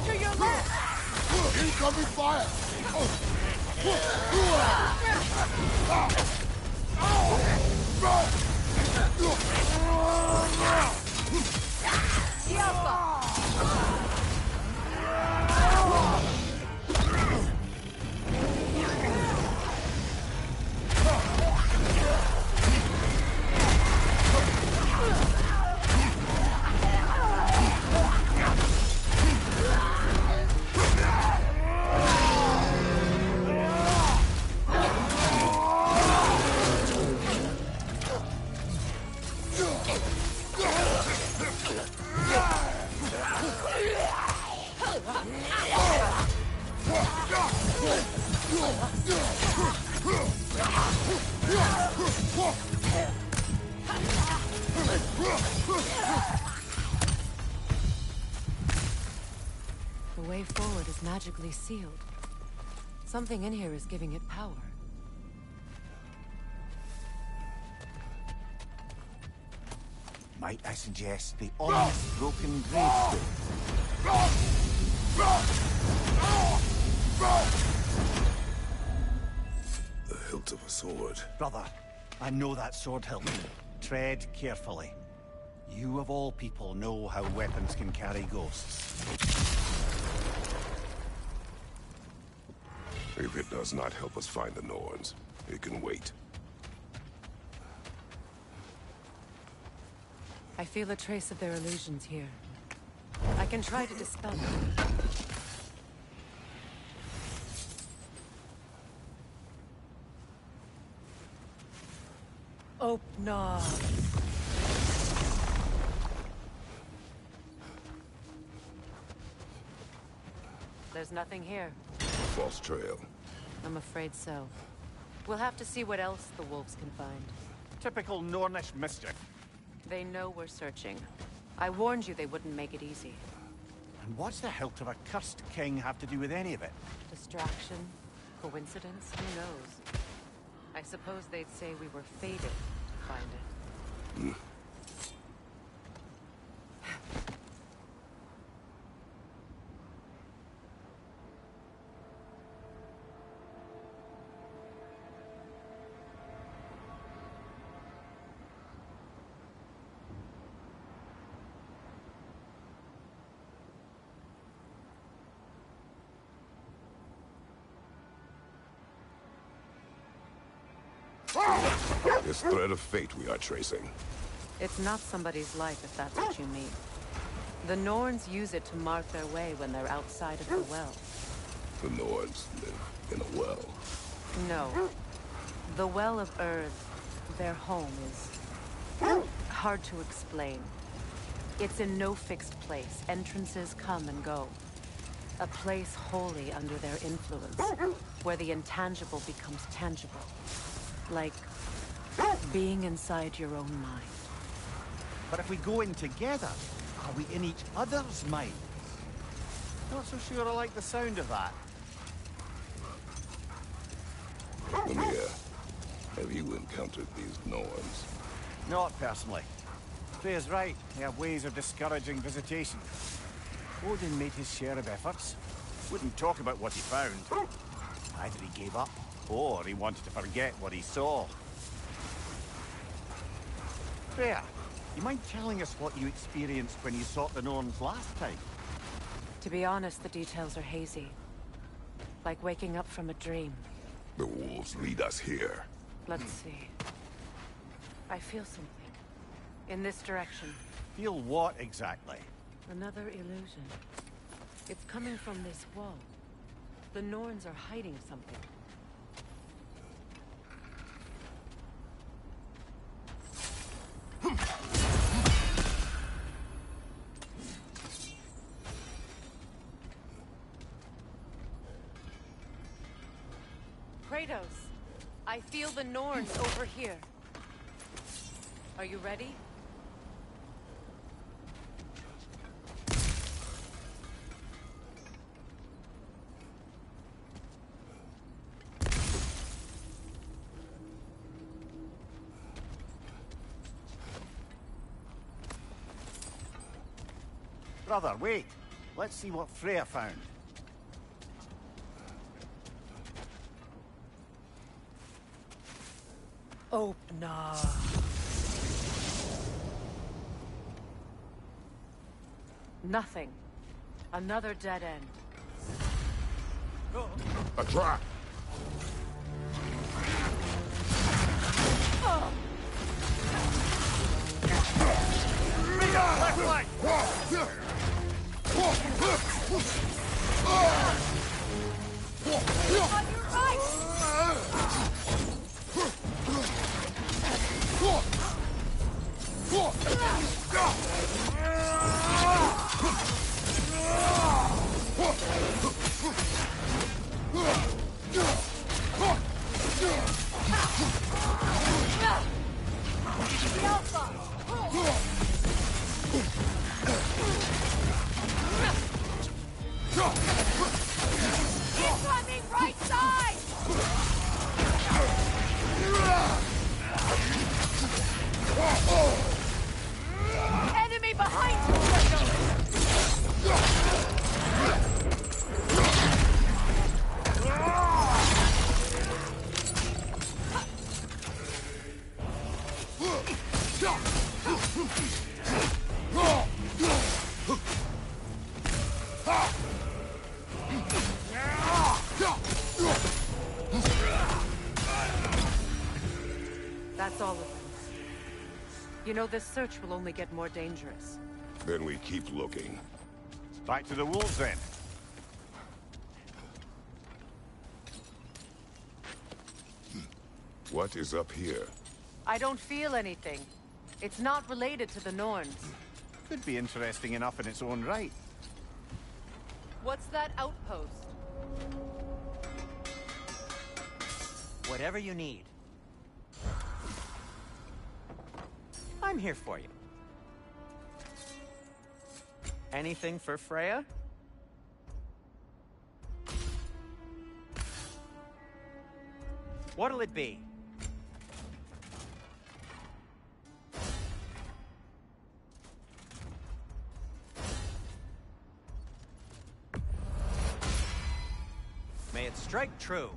To your left! Incoming fire! The way forward is magically sealed. Something in here is giving it power. Might I suggest the ominous broken gravestone? The hilt of a sword. Brother, I know that sword hilt. Tread carefully. You of all people know how weapons can carry ghosts. If it does not help us find the Norns, it can wait. I feel a trace of their illusions here. I can try to dispel them. Open up. There's nothing here. False trail. I'm afraid so. We'll have to see what else the wolves can find. Typical Nornish mischief. They know we're searching. I warned you they wouldn't make it easy. And what's the hilt of a cursed king have to do with any of it? Distraction? Coincidence? Who knows? I suppose they'd say we were fated to find it. This thread of fate we are tracing. It's not somebody's life, if that's what you mean. The Norns use it to mark their way when they're outside of the well. The Norns live in a well. No. The Well of Earth, their home, is hard to explain. It's in no fixed place. Entrances come and go. A place wholly under their influence, where the intangible becomes tangible. Like being inside your own mind. But if we go in together, are we in each other's mind? Not so sure I like the sound of that. Lemire, have you encountered these Norns? Not personally. Freya's right. They have ways of discouraging visitation. Odin made his share of efforts. Wouldn't talk about what he found. Either he gave up, or he wanted to forget what he saw. Freya, you mind telling us what you experienced when you sought the Norns last time? To be honest, the details are hazy. Like waking up from a dream. The wolves lead us here. Let's see. I feel something. In this direction. Feel what exactly? Another illusion. It's coming from this wall. The Norns are hiding something. Kratos, I feel the Norns over here. Are you ready? Brother, wait. Let's see what Freya found. Open up. Nothing. Another dead end. A trap! Left leg! On your right! The Alpha! Incoming right side! You know, this search will only get more dangerous. Then we keep looking. Back to the wolves, then. What is up here? I don't feel anything. It's not related to the Norns. Could be interesting enough in its own right. What's that outpost? Whatever you need. I'm here for you. Anything for Freya? What'll it be? May it strike true.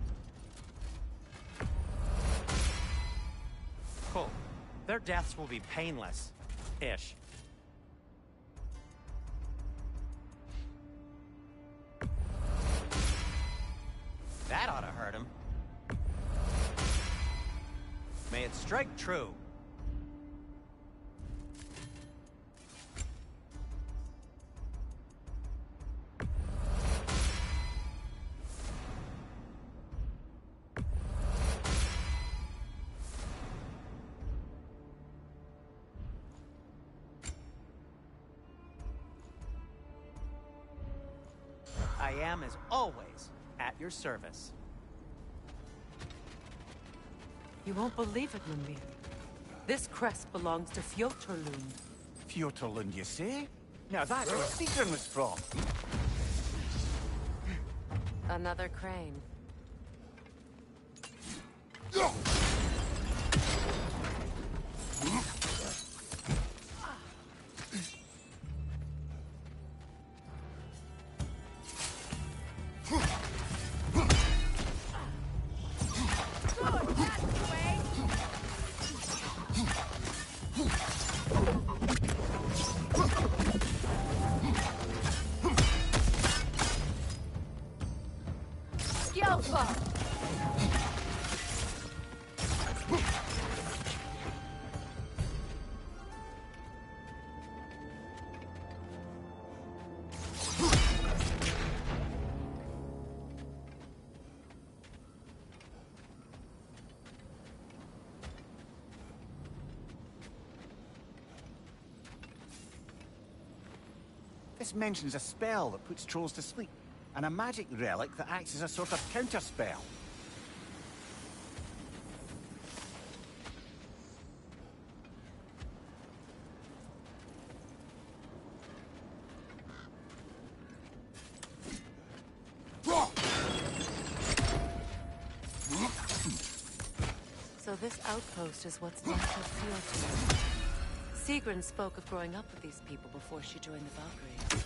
Cool. Their deaths will be painless. Ish. That ought to hurt him. May it strike true. I am, as always, at your service. You won't believe it, Mimir. This crest belongs to Fjotorlund. Fjotorlund, you say? Now that's where Sigrun was from. Another crane. This mentions a spell that puts trolls to sleep, and a magic relic that acts as a sort of counterspell. So this outpost is what's left of Fjordland. Sigrun spoke of growing up with these people before she joined the Valkyries.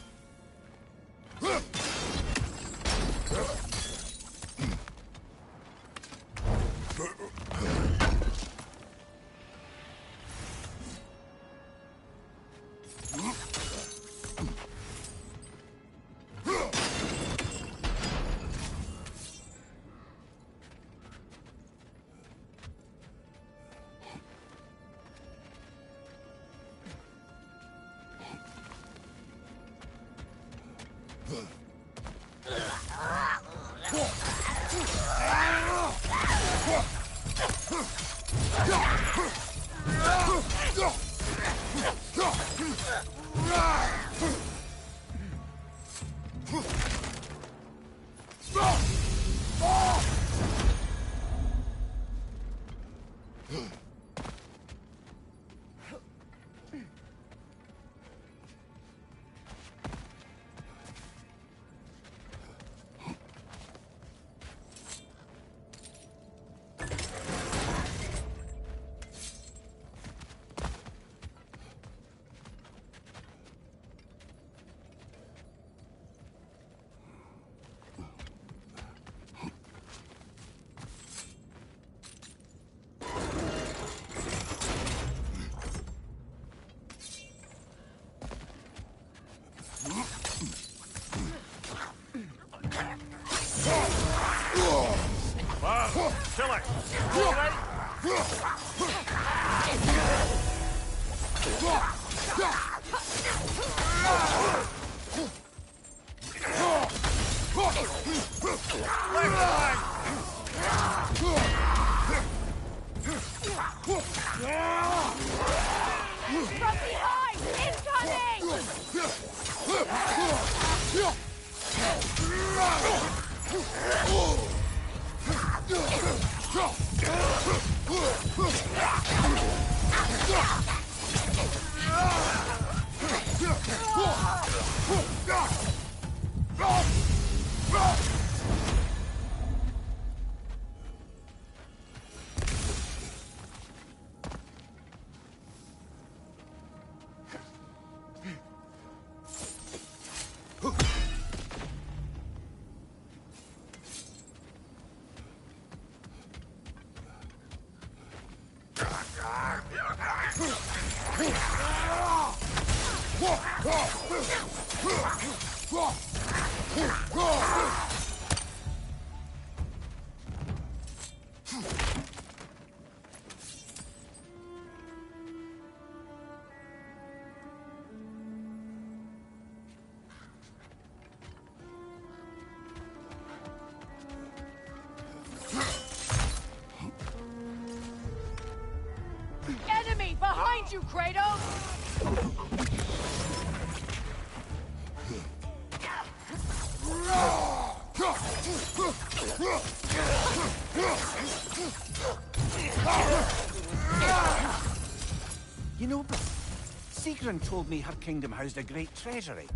From behind! Incoming! Enemy behind you, Kratos! You know, but Sigrun told me her kingdom housed a great treasury.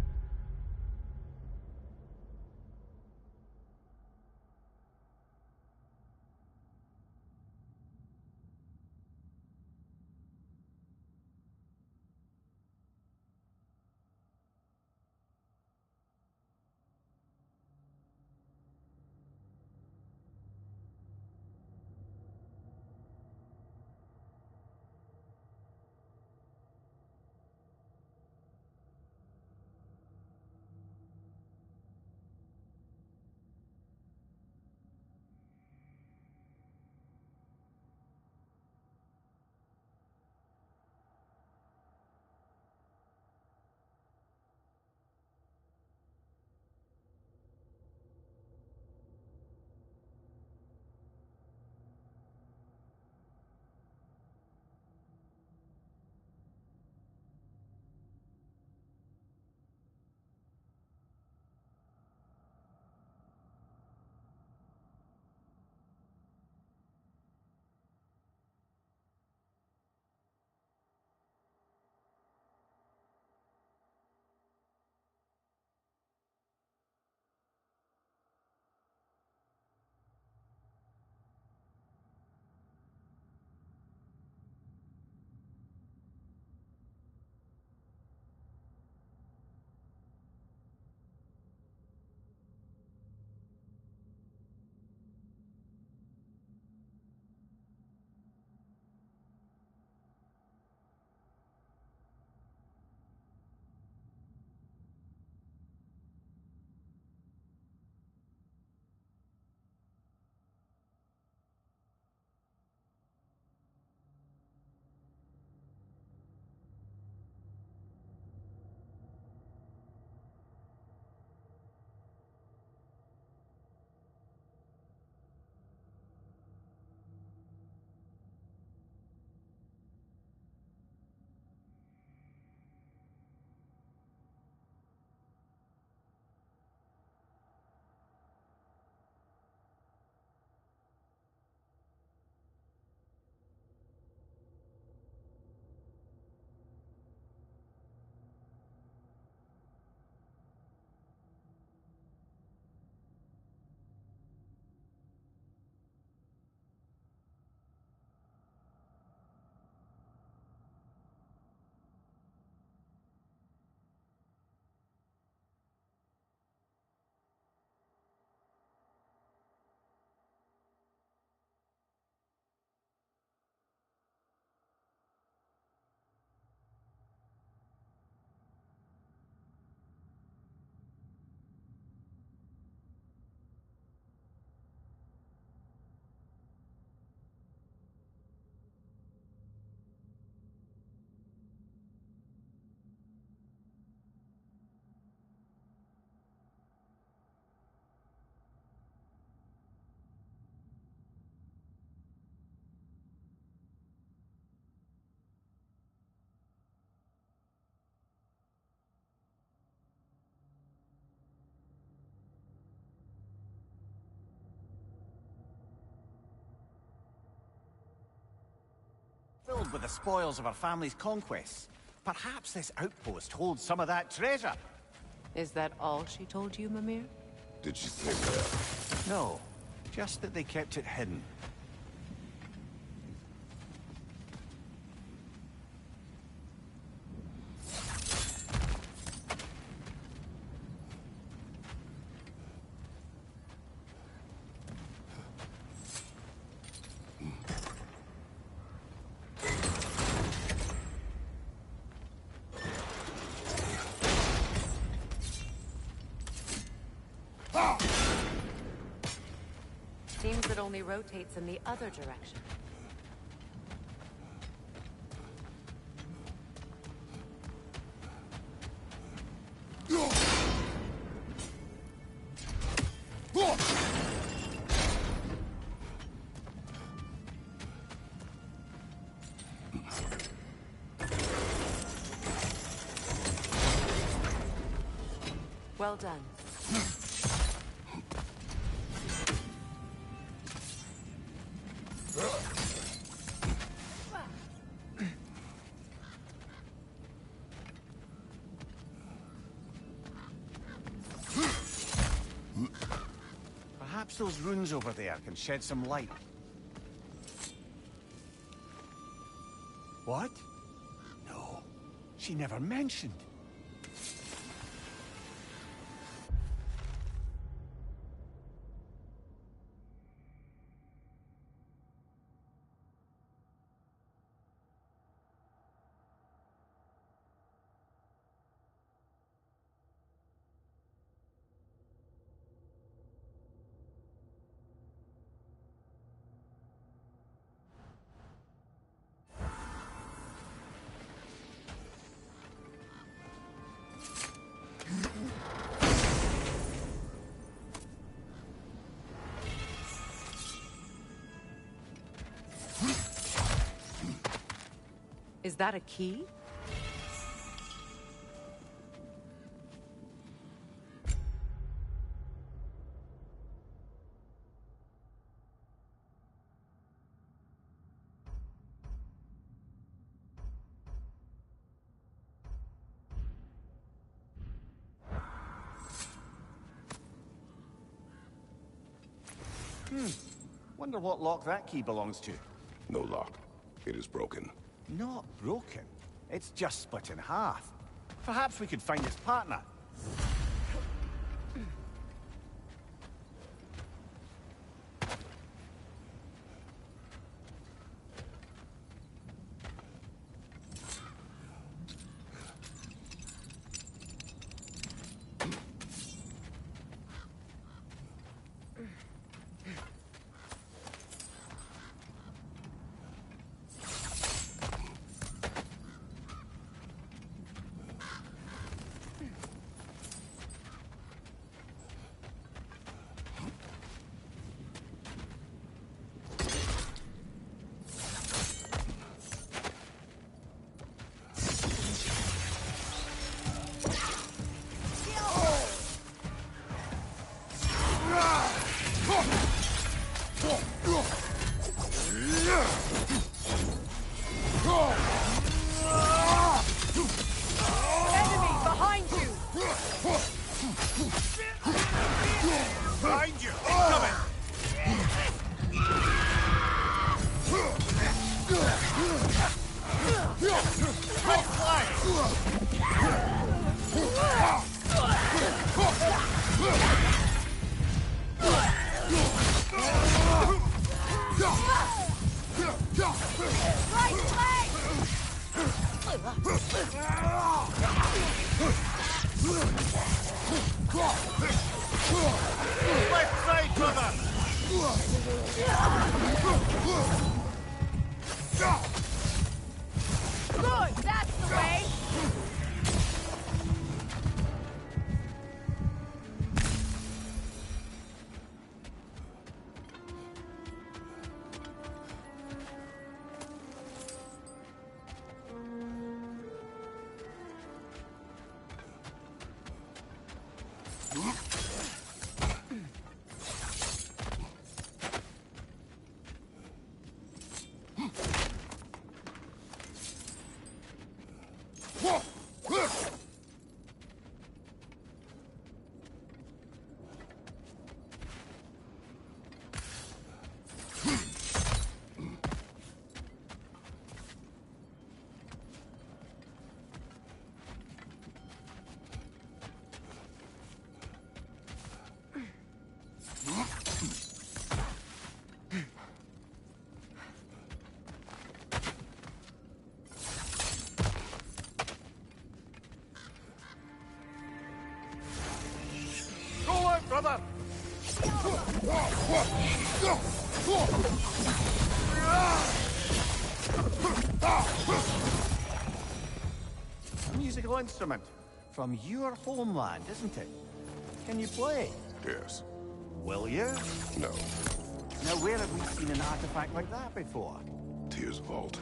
saddled with the spoils of our family's conquests. Perhaps this outpost holds some of that treasure. Is that all she told you, Mimir? Did she say where? No, just that they kept it hidden. Seems it only rotates in the other direction. Well done. Perhaps those runes over there can shed some light. What? No, she never mentioned. Is that a key? Wonder what lock that key belongs to. No lock. It is broken. Not broken. It's just split in half. Perhaps we could find its partner. Behind you! Incoming! Left side, brother! Good, that's the way! A musical instrument from your homeland, isn't it? Can you play? Yes. Will you? No. Now, where have we seen an artifact like that before? Tyr's vault.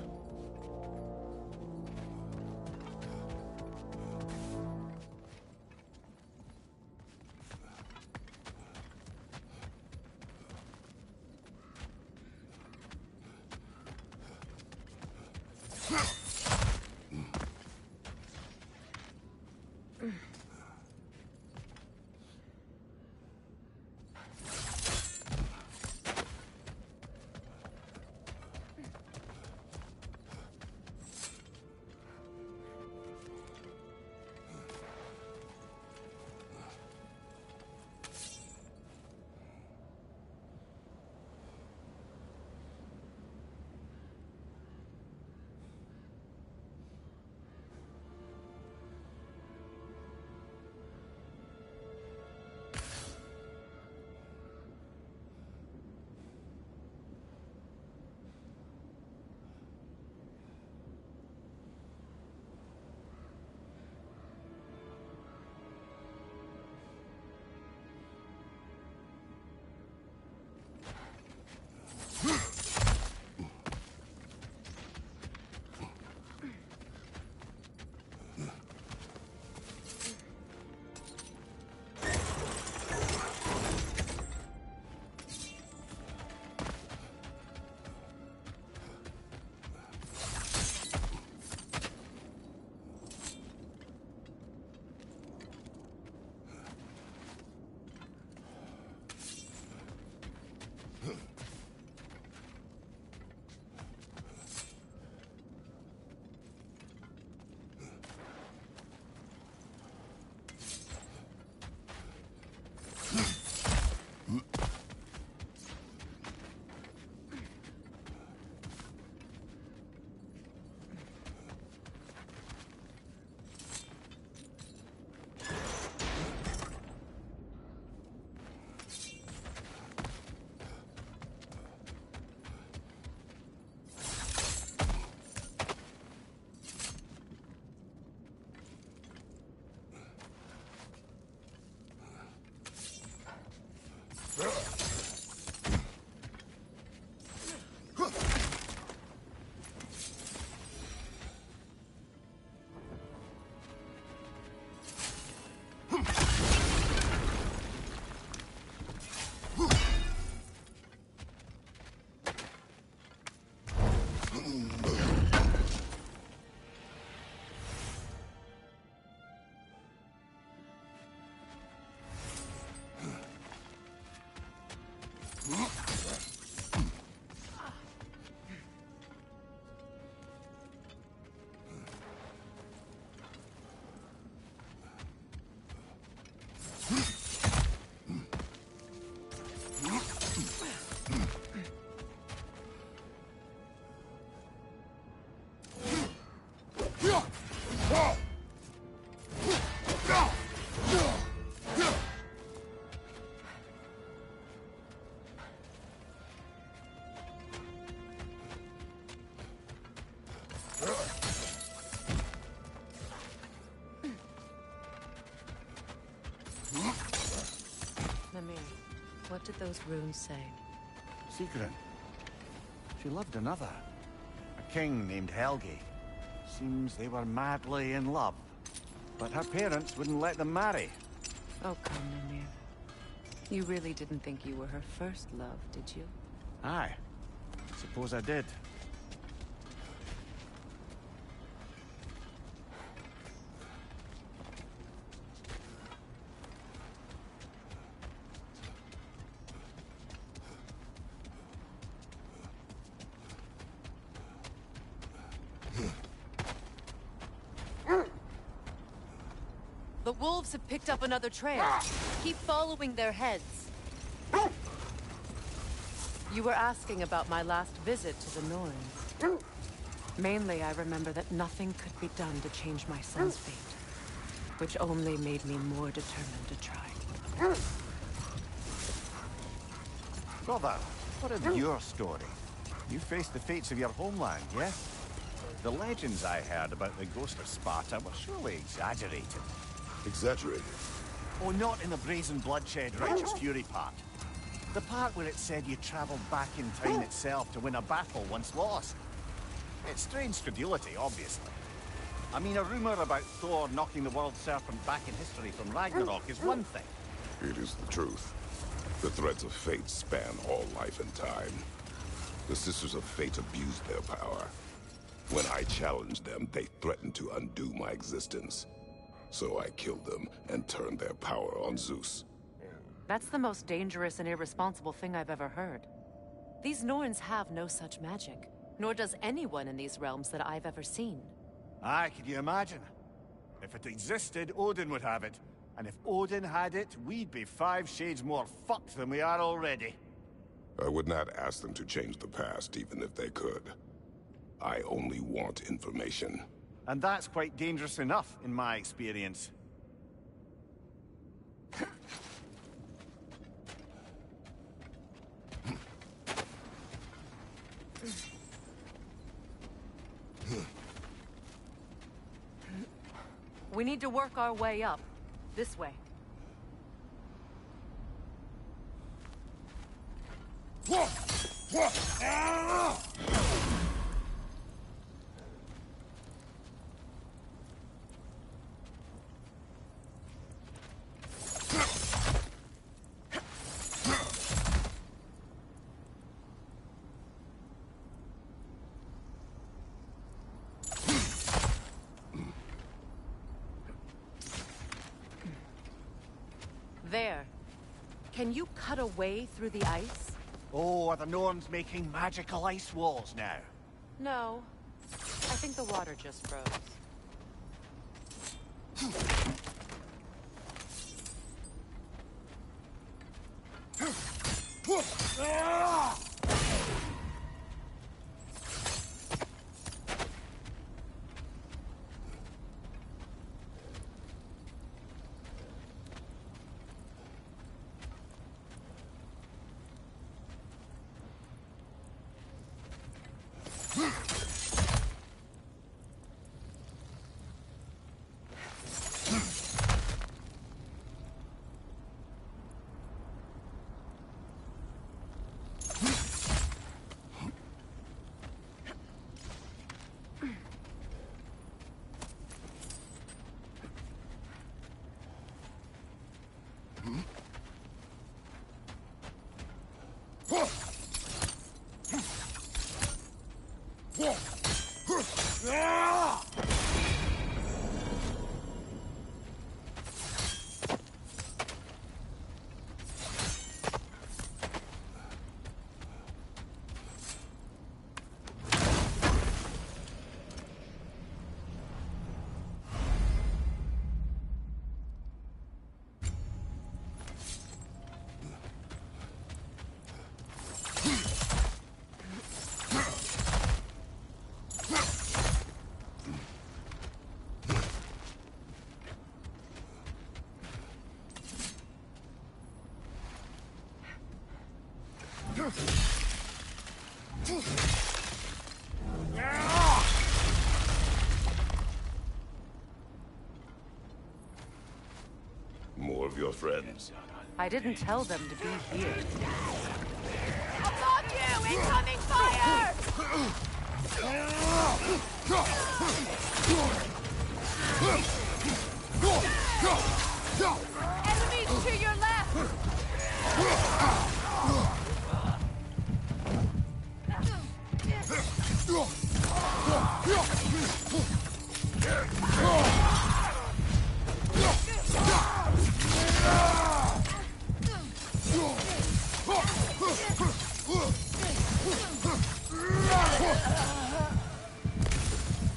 Mimir, what did those runes say? Secret. She loved another. A king named Helgi. Seems they were madly in love. But her parents wouldn't let them marry. Oh, come, Mimir. You really didn't think you were her first love, did you? Aye. Suppose I did. The wolves have picked up another trail. Keep following their heads. You were asking about my last visit to the Norns. Mainly, I remember that nothing could be done to change my son's fate, which only made me more determined to try. Brother, what of your story? You faced the fates of your homeland, yeah? The legends I heard about the ghost of Sparta were surely exaggerated. Exaggerated? Oh, not in the brazen bloodshed righteous fury part. The part where it said you traveled back in time itself to win a battle once lost. It's strange credulity, obviously. I mean, a rumor about Thor knocking the world serpent back in history from Ragnarok is one thing. It is the truth. The threads of fate span all life and time. The Sisters of Fate abused their power. When I challenged them, they threatened to undo my existence. So I killed them and turned their power on Zeus. That's the most dangerous and irresponsible thing I've ever heard. These Norns have no such magic, nor does anyone in these realms that I've ever seen. Aye, can you imagine? If it existed, Odin would have it. And if Odin had it, we'd be 5 shades more fucked than we are already. I would not ask them to change the past, even if they could. I only want information. And that's quite dangerous enough, in my experience. We need to work our way up. This way. There. Can you cut a way through the ice? Oh, are the Norns making magical ice walls now? No. I think the water just froze. More of your friends. I didn't tell them to be here. Above you! Incoming fire! Enemies to your left!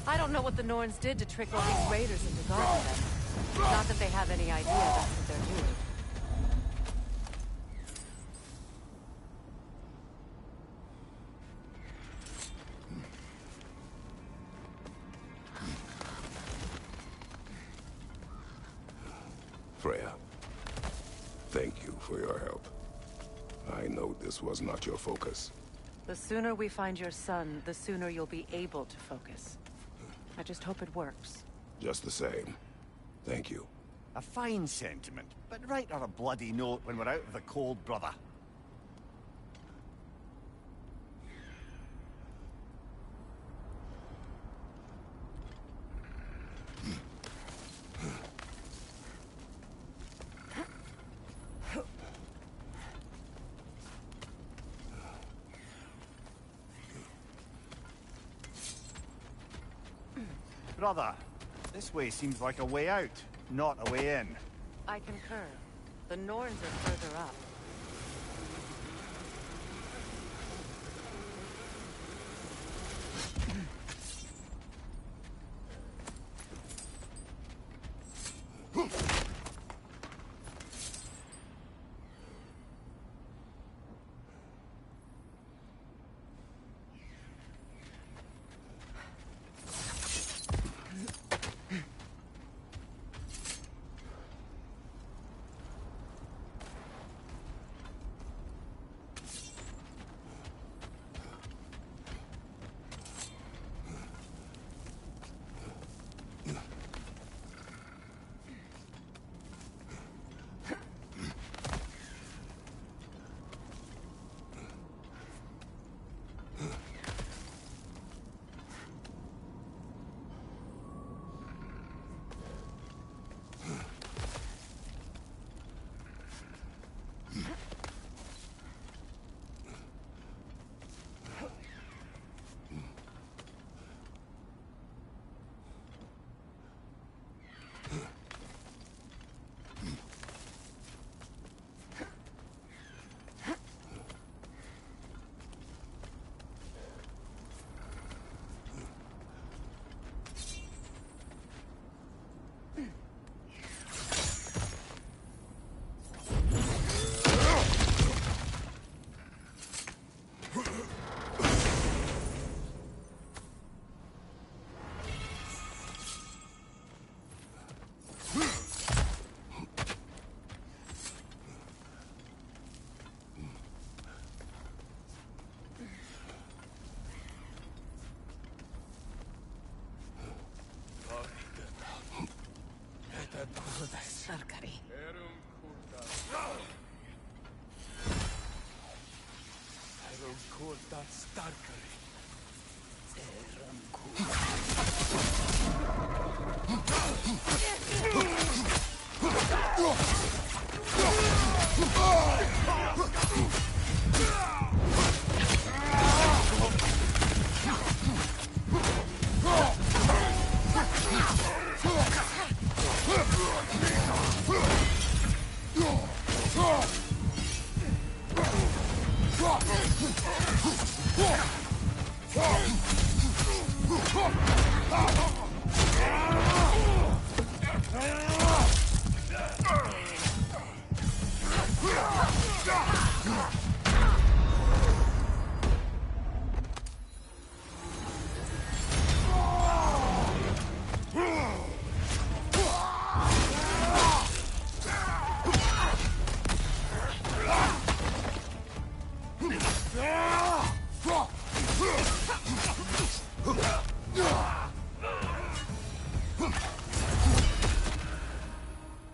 I don't know what the Norns did to trick all these raiders into guarding them. Not that they have any idea that's what they're doing. Freya, thank you for your help. I know this was not your focus. The sooner we find your son, the sooner you'll be able to focus. I just hope it works. Just the same. Thank you. A fine sentiment, but write her a bloody note when we're out of the cold, brother. Brother, this way seems like a way out, not a way in. I concur. The Norns are further up. Sarkari.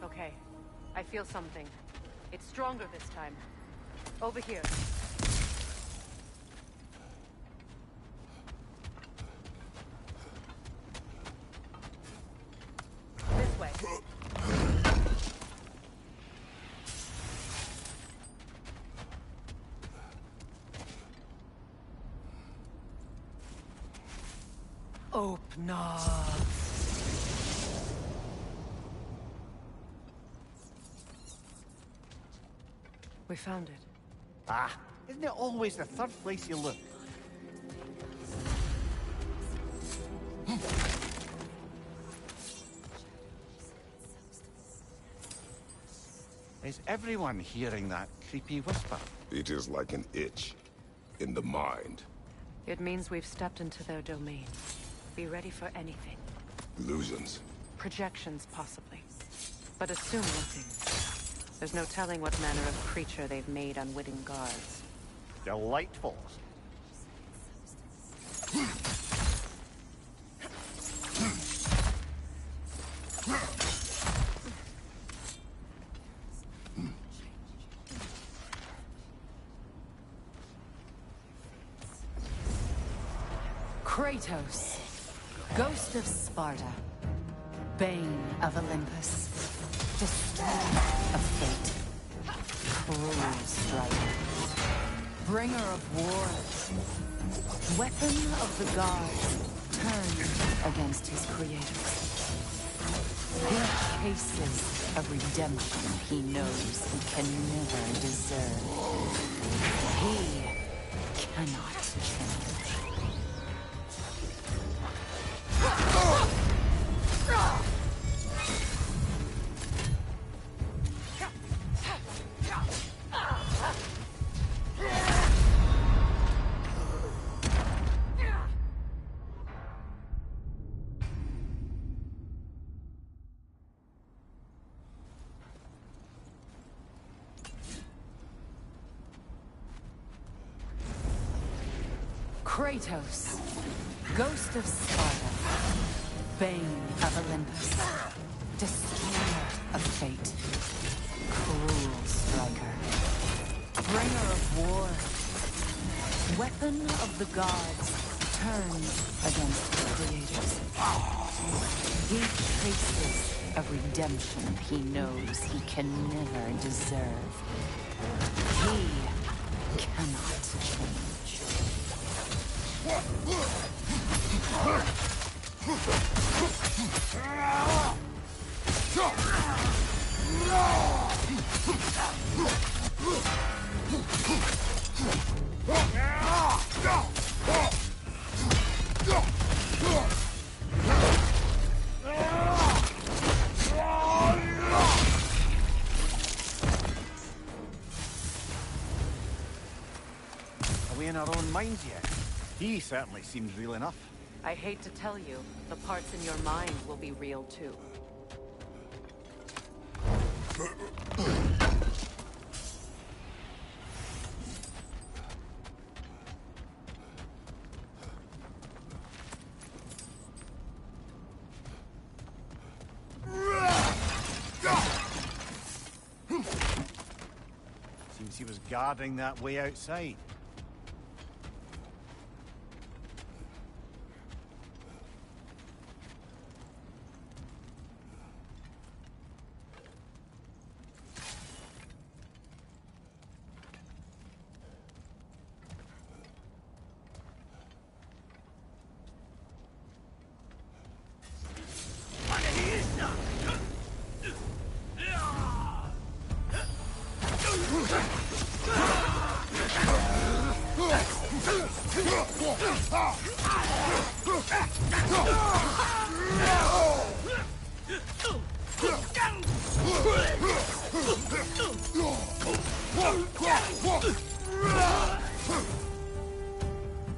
Okay, I feel something. It's stronger this time. Over here. This way. Open up. We found it. Ah, isn't it always the third place you look? Is everyone hearing that creepy whisper? It is like an itch in the mind. It means we've stepped into their domain. Be ready for anything. Illusions. Projections, possibly. But assume nothing. There's no telling what manner of creature they've made unwitting guards. Delightful. Kratos, Ghost of Sparta, Bane of Olympus, Destroyer of Fate, Cruel Striker, Bringer of War, Weapon of the Gods, turned against his creators. He chases a redemption he knows he can never deserve. He cannot change. Kratos, Ghost of Sparta, Bane of Olympus, Destroyer of Fate, Cruel Striker, Bringer of War, Weapon of the Gods, turned against his creators. He traces a redemption he knows he can never deserve. He cannot change. Are we in our own minds yet? He certainly seems real enough. I hate to tell you, the parts in your mind will be real too. Seems he was guarding that way outside.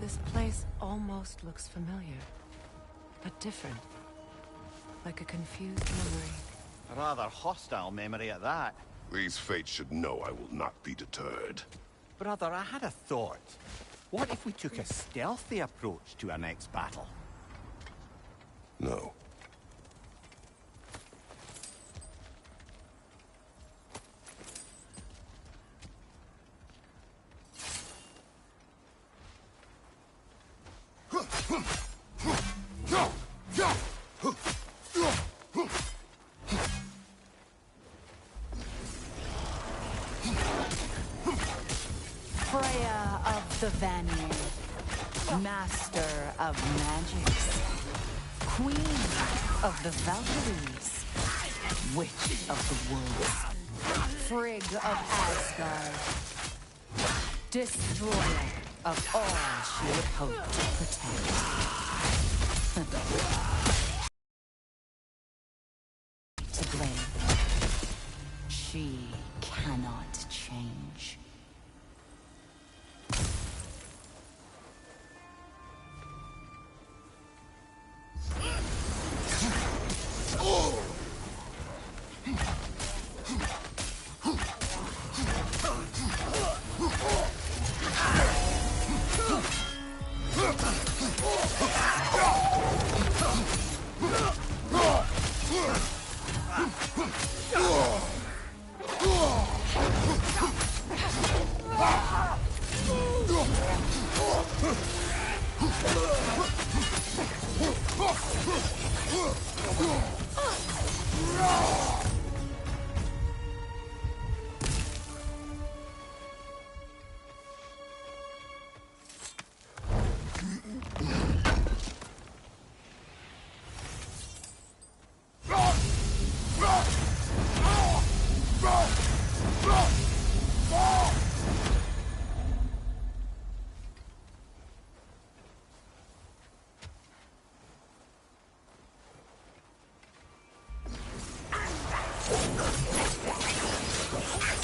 This place almost looks familiar, but different. Like a confused memory. A rather hostile memory at that. These fates should know I will not be deterred. Brother, I had a thought. What if we took a stealthy approach to our next battle? No. Freya of the Vanir, Master of Magics, Queen of the Valkyries, Witch of the Woods, Frigg of Asgard, Destroyer of all she would hope to protect. To blame. She cannot change.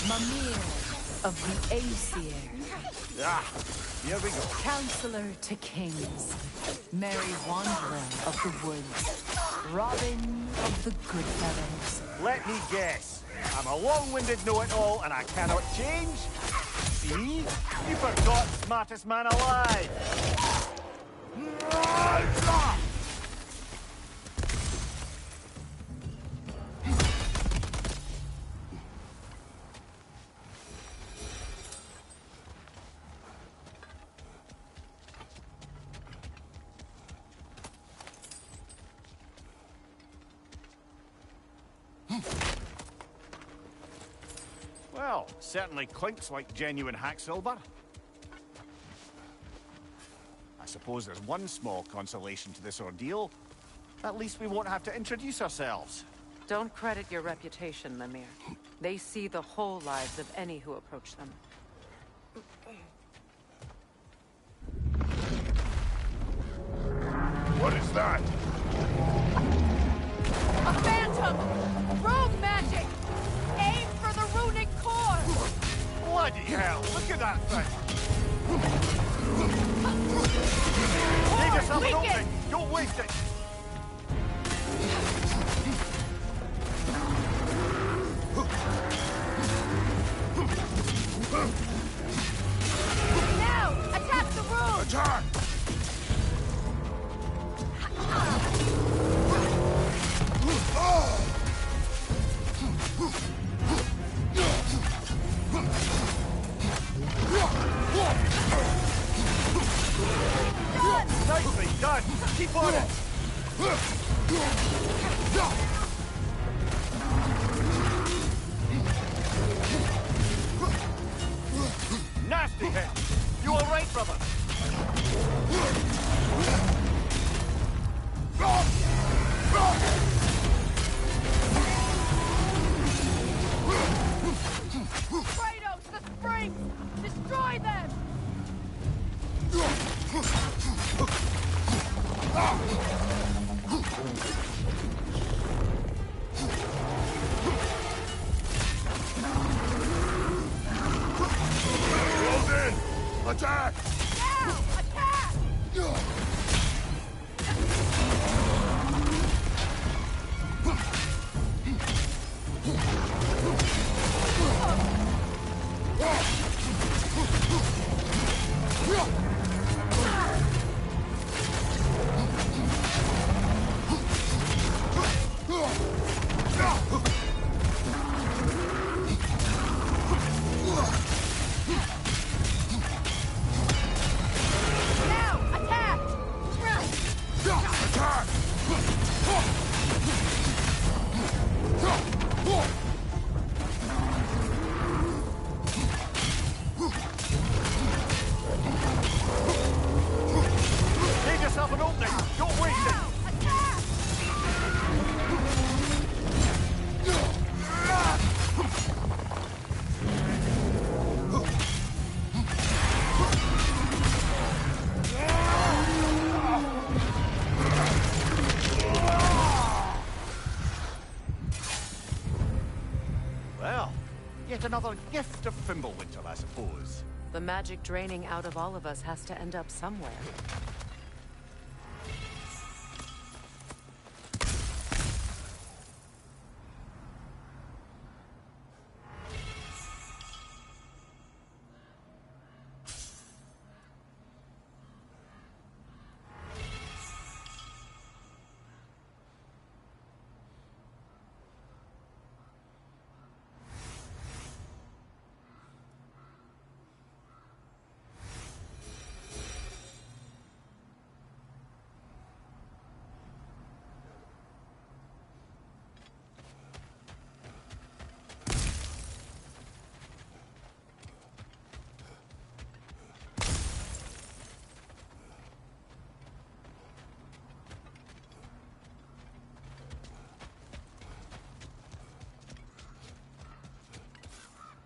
Mimir of the Aesir. Ah, here we go. Counselor to kings. Merry wanderer of the woods. Robin of the good feathers. Let me guess. I'm a long-winded know-it-all and I cannot change? See? You forgot smartest man alive. Well, certainly clinks like genuine hack silver. I suppose there's one small consolation to this ordeal. At least we won't have to introduce ourselves. Don't credit your reputation, Mimir. They see the whole lives of any who approach them. What is that? A phantom! Rogue magic! Aim for the runic core! Bloody hell! Look at that thing! Leave yourself an opening! Don't waste it! Now! Attack the rune! Attack! Nicely done! Keep on it! Nasty hit! You all right, brother? Kratos, the springs! Destroy them! Close in! Attack! Now! Attack! Now! Attack! Attack! Leave yourself an opening! Don't waste it! Well, yet another gift of Fimbulwinter, I suppose. The magic draining out of all of us has to end up somewhere.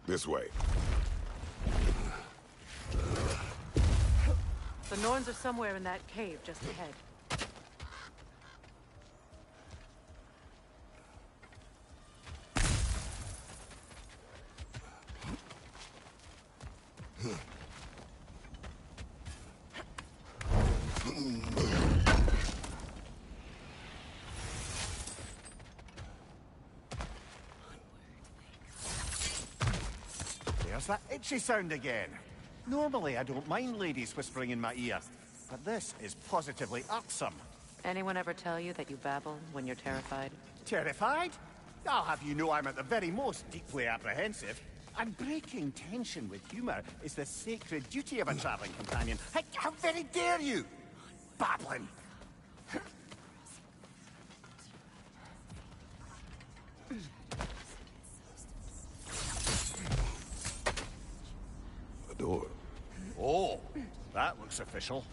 This way. The Norns are somewhere in that cave just ahead. There's that itchy sound again. Normally, I don't mind ladies whispering in my ear, but this is positively irksome. Anyone ever tell you that you babble when you're terrified? Terrified? I'll have you know I'm at the very most deeply apprehensive. And breaking tension with humor is the sacred duty of a traveling companion. How very dare you! Babbling! A door. Oh, that looks official.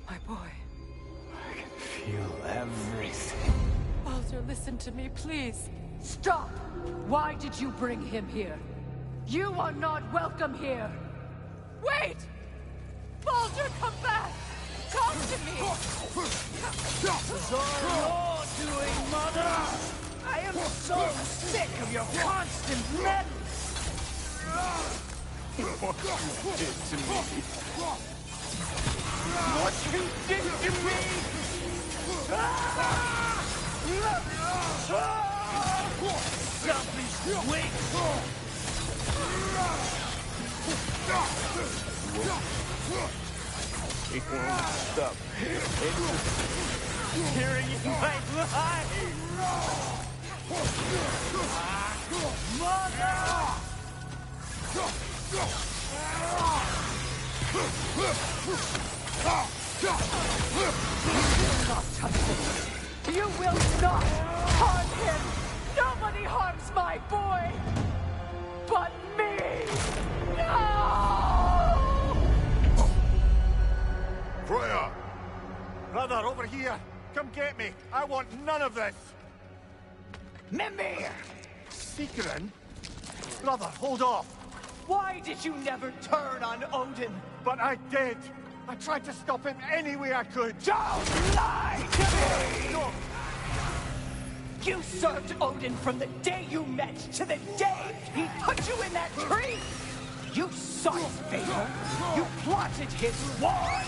My boy. I can feel everything. Baldur, listen to me, please. Stop! Why did you bring him here? You are not welcome here! Wait! Baldur, come back! Talk to me! This is all you're doing, Mother! I am so sick of your constant meddling! What you did to me. What you did to me! Selfish wait! It won't stop. It's tearing in my life! Mother! You will not harm him! Nobody harms my boy! But me! No! Freya! Brother, over here! Come get me! I want none of this! Mimir! Secret? Brother, hold off! Why did you never turn on Odin? But I did! I tried to stop him any way I could! Don't lie to me! No. You served Odin from the day you met to the day he put you in that tree! You sought his favor! You plotted his war!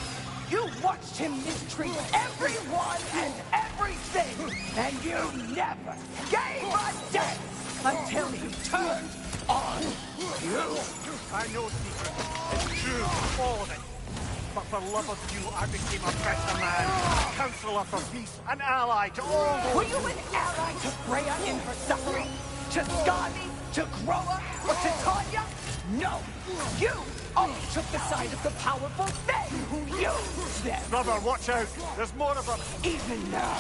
You watched him mistreat everyone and everything! And you never gave a damn until he turned on you! I know secret. It's true, all of it. But for love of you, I became a better man, a counselor for peace, an ally to all those... Were you an ally to Freya in her suffering? To Skadi? To Groa? Or to Tanya? No! You always took the side of the powerful men who used them! Brother, watch out! There's more of them! Even now,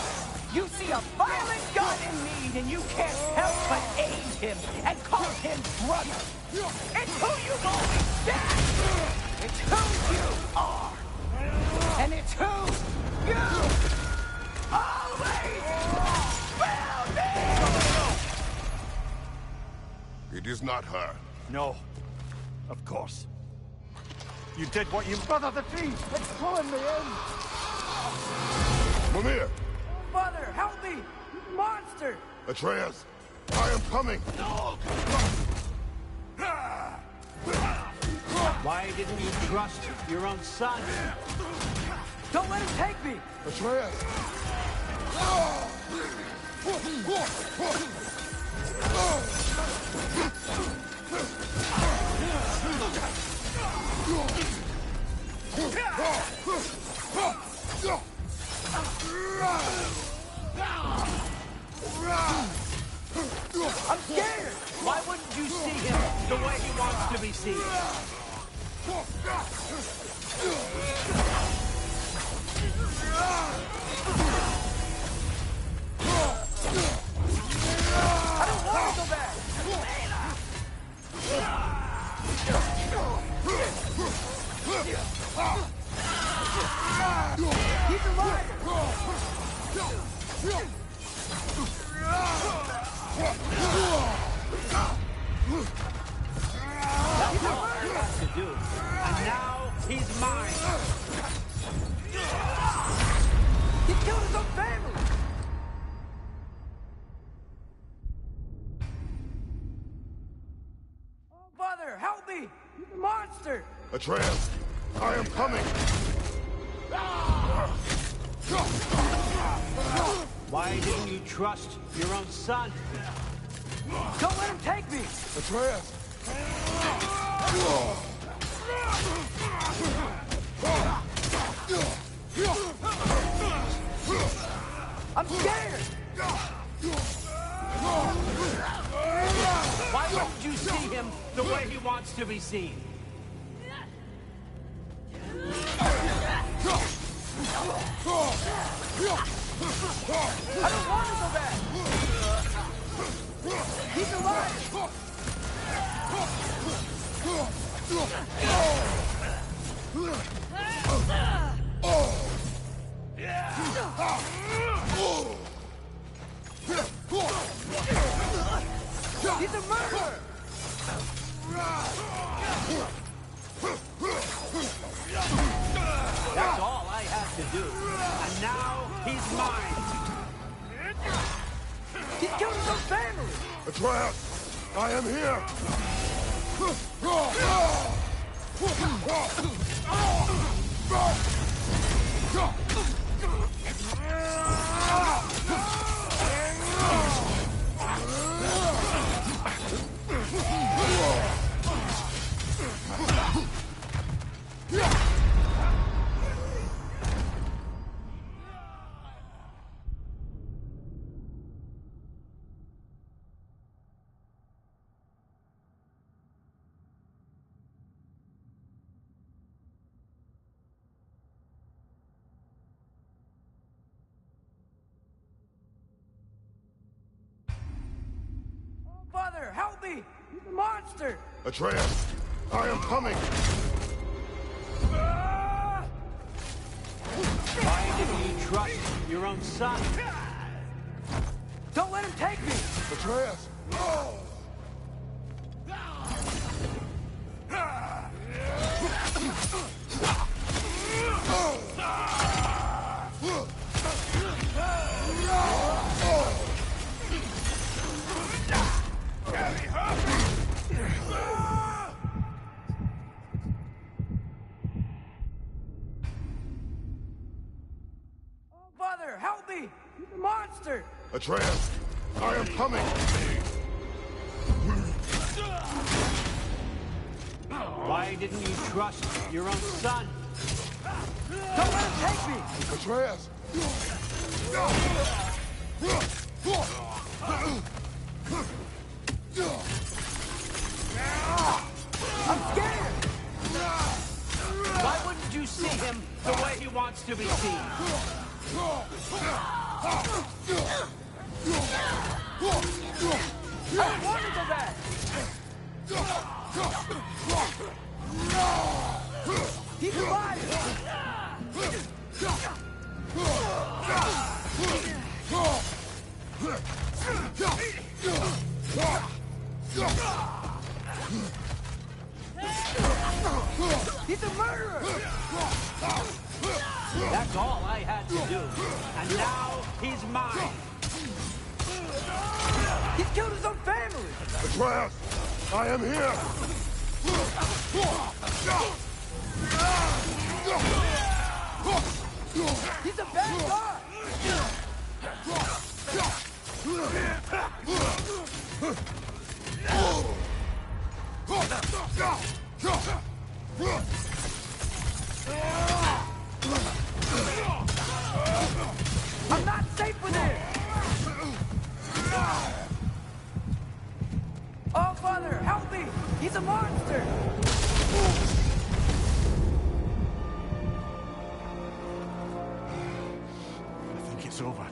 you see a violent god in need and you can't help but aid him and call him brother! It's who you've always been! It's who you are! And it's who you always will be! It is not her. No. Of course. You did what you... Brother, the tree! It's pulling me in! Mimir! Mother, help me! Monster! Atreus! I am coming! No! Why didn't you trust your own son? Don't let him take me! Atreus! I'm scared! Why wouldn't you see him the way he wants to be seen? I don't want to go back! That's all he has to do. And now he's mine. He killed his own family! Oh, Father, help me! He's a monster! Atreus, I am coming! Why didn't you trust your own son? Don't let him take me! Atreus! I'm scared! Why wouldn't you see him the way he wants to be seen? I don't want to go back! He's alive! He's a murderer! That's all I have to do. And now he's mine. He killed his own family! Atreus, I am here! Father, help me! He's a monster! Atreus, I am coming! Why didn't you trust your own son? Don't let him take me! Atreus! Father, help me! He's a monster! Atreus, I am coming! Why didn't you trust your own son? Don't let him take me! Atreus! I'm scared! Why wouldn't you see him the way he wants to be seen? I don't want to go back! He's alive! He's a murderer! That's all I had to do. And now he's mine. He's killed his own family! Atreus, I am here! He's a bad guy! I'm not safe with him! Oh, Father, help me! He's a monster! I think it's over.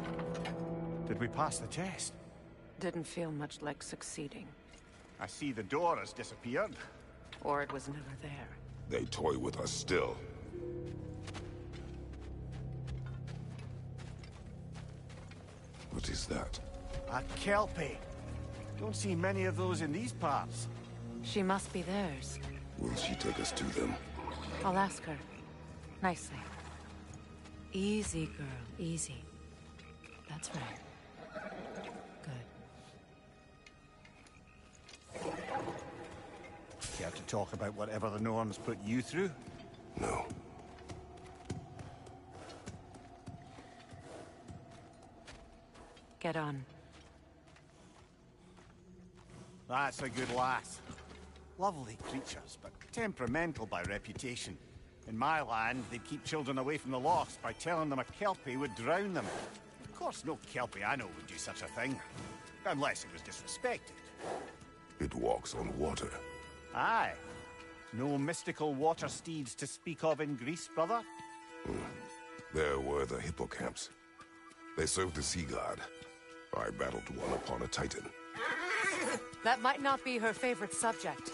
Did we pass the test? Didn't feel much like succeeding. I see the door has disappeared. Or it was never there. They toy with us still. What is that? A kelpie. Don't see many of those in these parts. She must be theirs. Will she take us to them? I'll ask her. Nicely. Easy, girl. Easy. That's right. Good. Care to talk about whatever the Norns put you through? No. Get on. That's a good lass. Lovely creatures, but temperamental by reputation. In my land, they'd keep children away from the lost by telling them a Kelpie would drown them. Of course, no Kelpie I know would do such a thing. Unless it was disrespected. It walks on water. Aye. No mystical water steeds to speak of in Greece, brother? There were the hippocamps. They served the sea god. I battled one upon a titan. That might not be her favorite subject.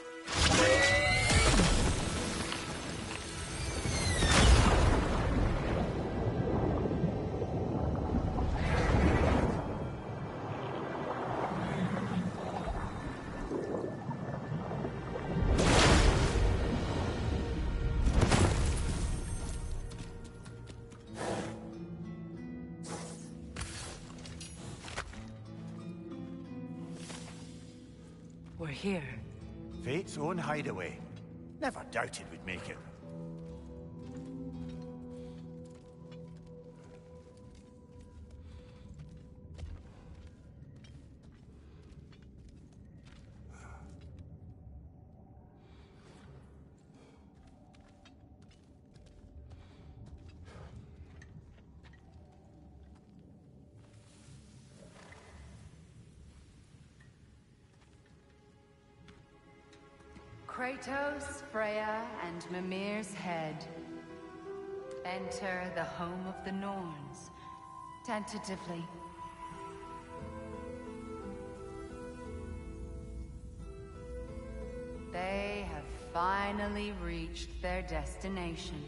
We're here. Fate's own hideaway. Never doubted we'd make it. Kratos, Freya, and Mimir's head. Enter the home of the Norns, tentatively. They have finally reached their destination.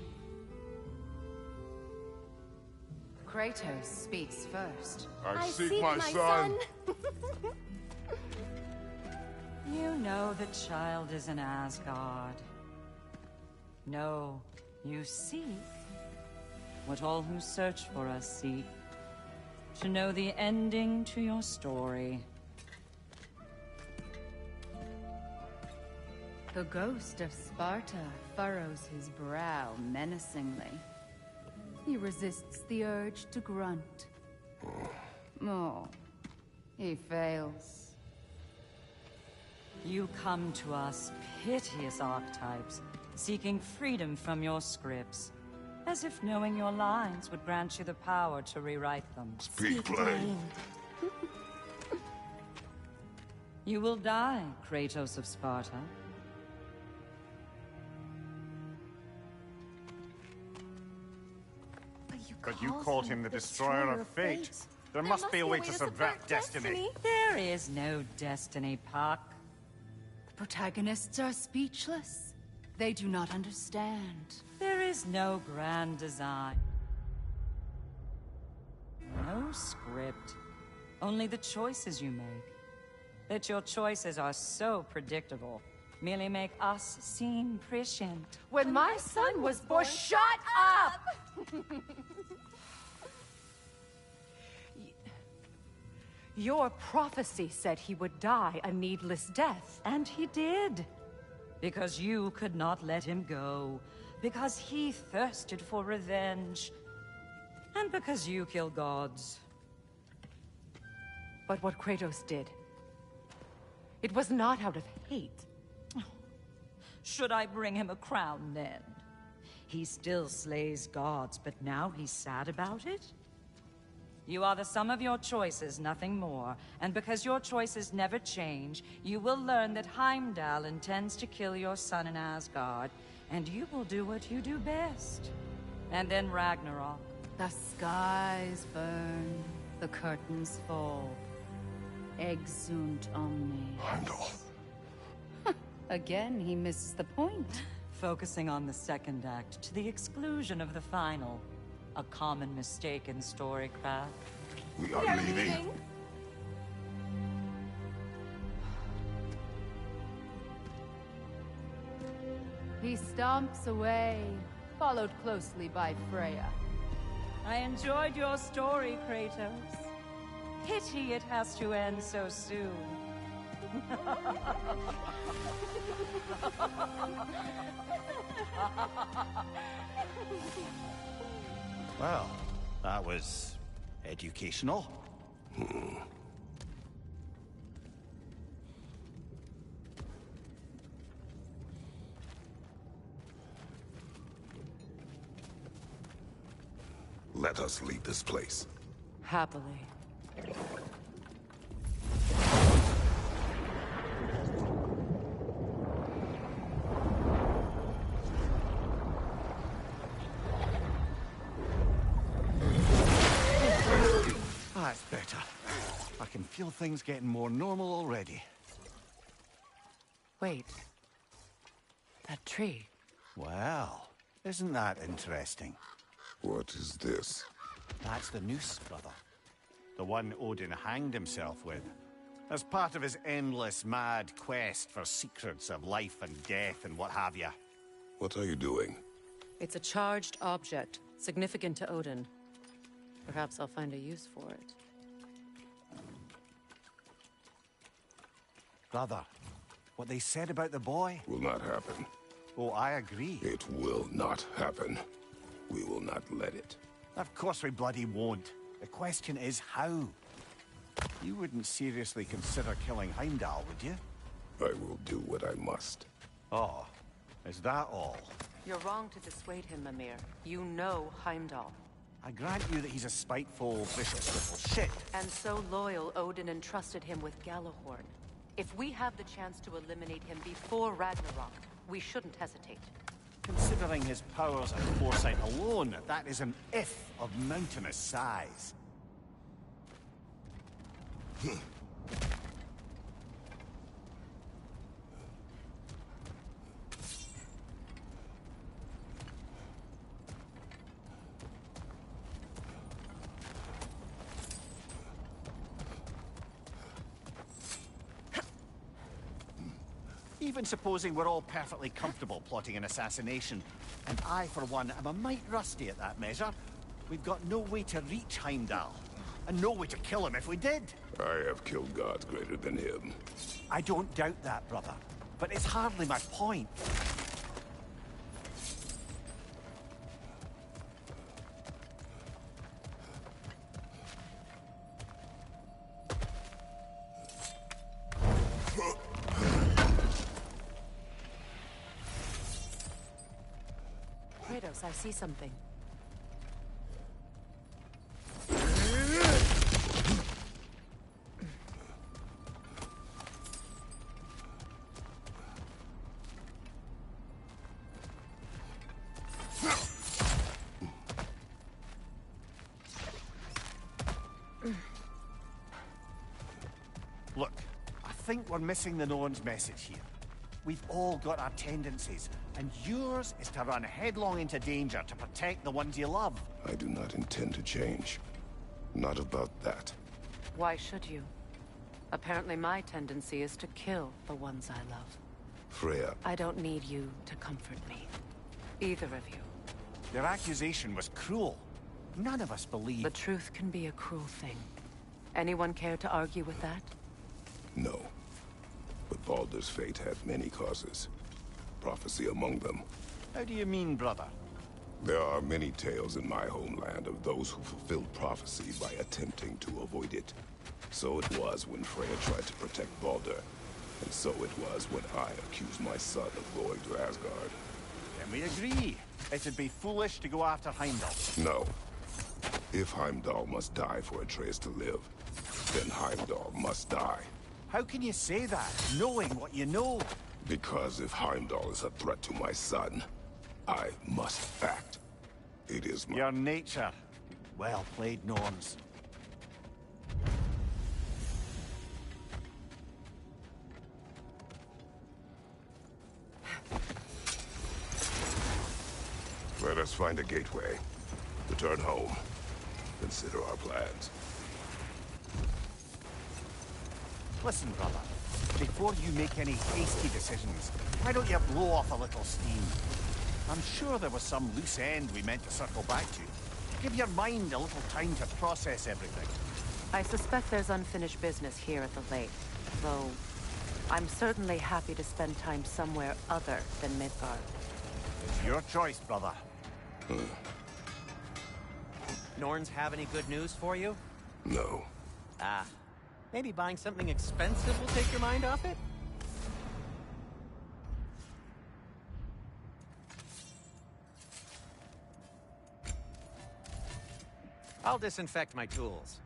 Kratos speaks first. I seek my son. You know the child is in Asgard. No, you seek what all who search for us seek. To know the ending to your story. The ghost of Sparta furrows his brow menacingly. He resists the urge to grunt. Oh, he fails. You come to us, piteous archetypes, seeking freedom from your scripts, as if knowing your lines would grant you the power to rewrite them. Speak plain. You will die, Kratos of Sparta. But you called him the destroyer of fate. There must be a way to subvert destiny. There is no destiny, Puck. The protagonists are speechless. They do not understand. There is no grand design. No script. Only the choices you make. That your choices are so predictable. Merely make us seem prescient. When my son was born, shut up! Your prophecy said he would die a needless death. And he did. Because you could not let him go. Because he thirsted for revenge. And because you kill gods. But what Kratos did, it was not out of hate. Should I bring him a crown then? He still slays gods, but now he's sad about it? You are the sum of your choices, nothing more. And because your choices never change, you will learn that Heimdall intends to kill your son in Asgard, and you will do what you do best. And then Ragnarok. The skies burn, the curtains fall. Exunt omnes. Heimdall. Again, he misses the point. Focusing on the second act to the exclusion of the final. A common mistake in storycraft. We are leaving. He stomps away, followed closely by Freya. I enjoyed your story, Kratos. Pity it has to end so soon. Well, that was educational. Let us leave this place. Happily. That's better. I can feel things getting more normal already. Wait. That tree. Well, isn't that interesting? What is this? That's the noose, brother. The one Odin hanged himself with. As part of his endless, mad quest for secrets of life and death and what have you. What are you doing? It's a charged object, significant to Odin. Perhaps I'll find a use for it. Brother, what they said about the boy? Will not happen. Oh, I agree. It will not happen. We will not let it. Of course we bloody won't. The question is how. You wouldn't seriously consider killing Heimdall, would you? I will do what I must. Oh, is that all? You're wrong to dissuade him, Mimir. You know Heimdall. I grant you that he's a spiteful, vicious little shit. And so loyal, Odin entrusted him with Gjallarhorn. If we have the chance to eliminate him before Ragnarok, we shouldn't hesitate. Considering his powers and foresight alone, that is an if of mountainous size. Even supposing we're all perfectly comfortable plotting an assassination, and I, for one, am a mite rusty at that measure, we've got no way to reach Heimdall, and no way to kill him if we did. I have killed gods greater than him. I don't doubt that, brother, but it's hardly my point. Kratos, I see something. Look, I think we're missing the Norn's message here. We've all got our tendencies, and yours is to run headlong into danger to protect the ones you love. I do not intend to change. Not about that. Why should you? Apparently my tendency is to kill the ones I love. Freya. I don't need you to comfort me. Either of you. Their accusation was cruel. None of us believe. The truth can be a cruel thing. Anyone care to argue with that? No. But Baldur's fate had many causes. Prophecy among them. How do you mean, brother? There are many tales in my homeland of those who fulfilled prophecy by attempting to avoid it. So it was when Freya tried to protect Baldur. And so it was when I accused my son of going to Asgard. Then we agree. It'd be foolish to go after Heimdall. No. If Heimdall must die for Atreus to live, then Heimdall must die. How can you say that, knowing what you know? Because if Heimdall is a threat to my son, I must act. It is my... Your nature. Well played, Norns. Let us find a gateway. Return home. Consider our plans. Listen, brother. before you make any hasty decisions, why don't you blow off a little steam? I'm sure there was some loose end we meant to circle back to. Give your mind a little time to process everything. I suspect there's unfinished business here at the lake, though I'm certainly happy to spend time somewhere other than Midgard. It's your choice, brother. Norns have any good news for you? No. Ah, maybe buying something expensive will take your mind off it? I'll disinfect my tools.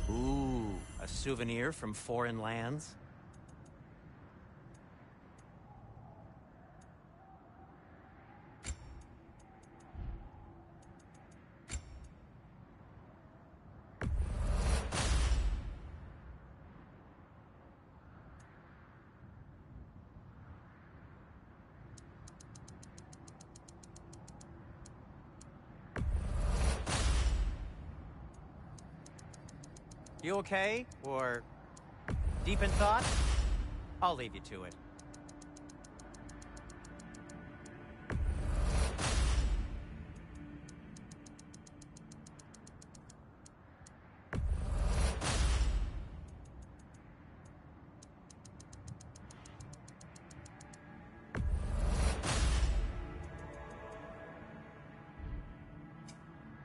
Ooh, a souvenir from foreign lands? You okay? Or deep in thought? I'll leave you to it.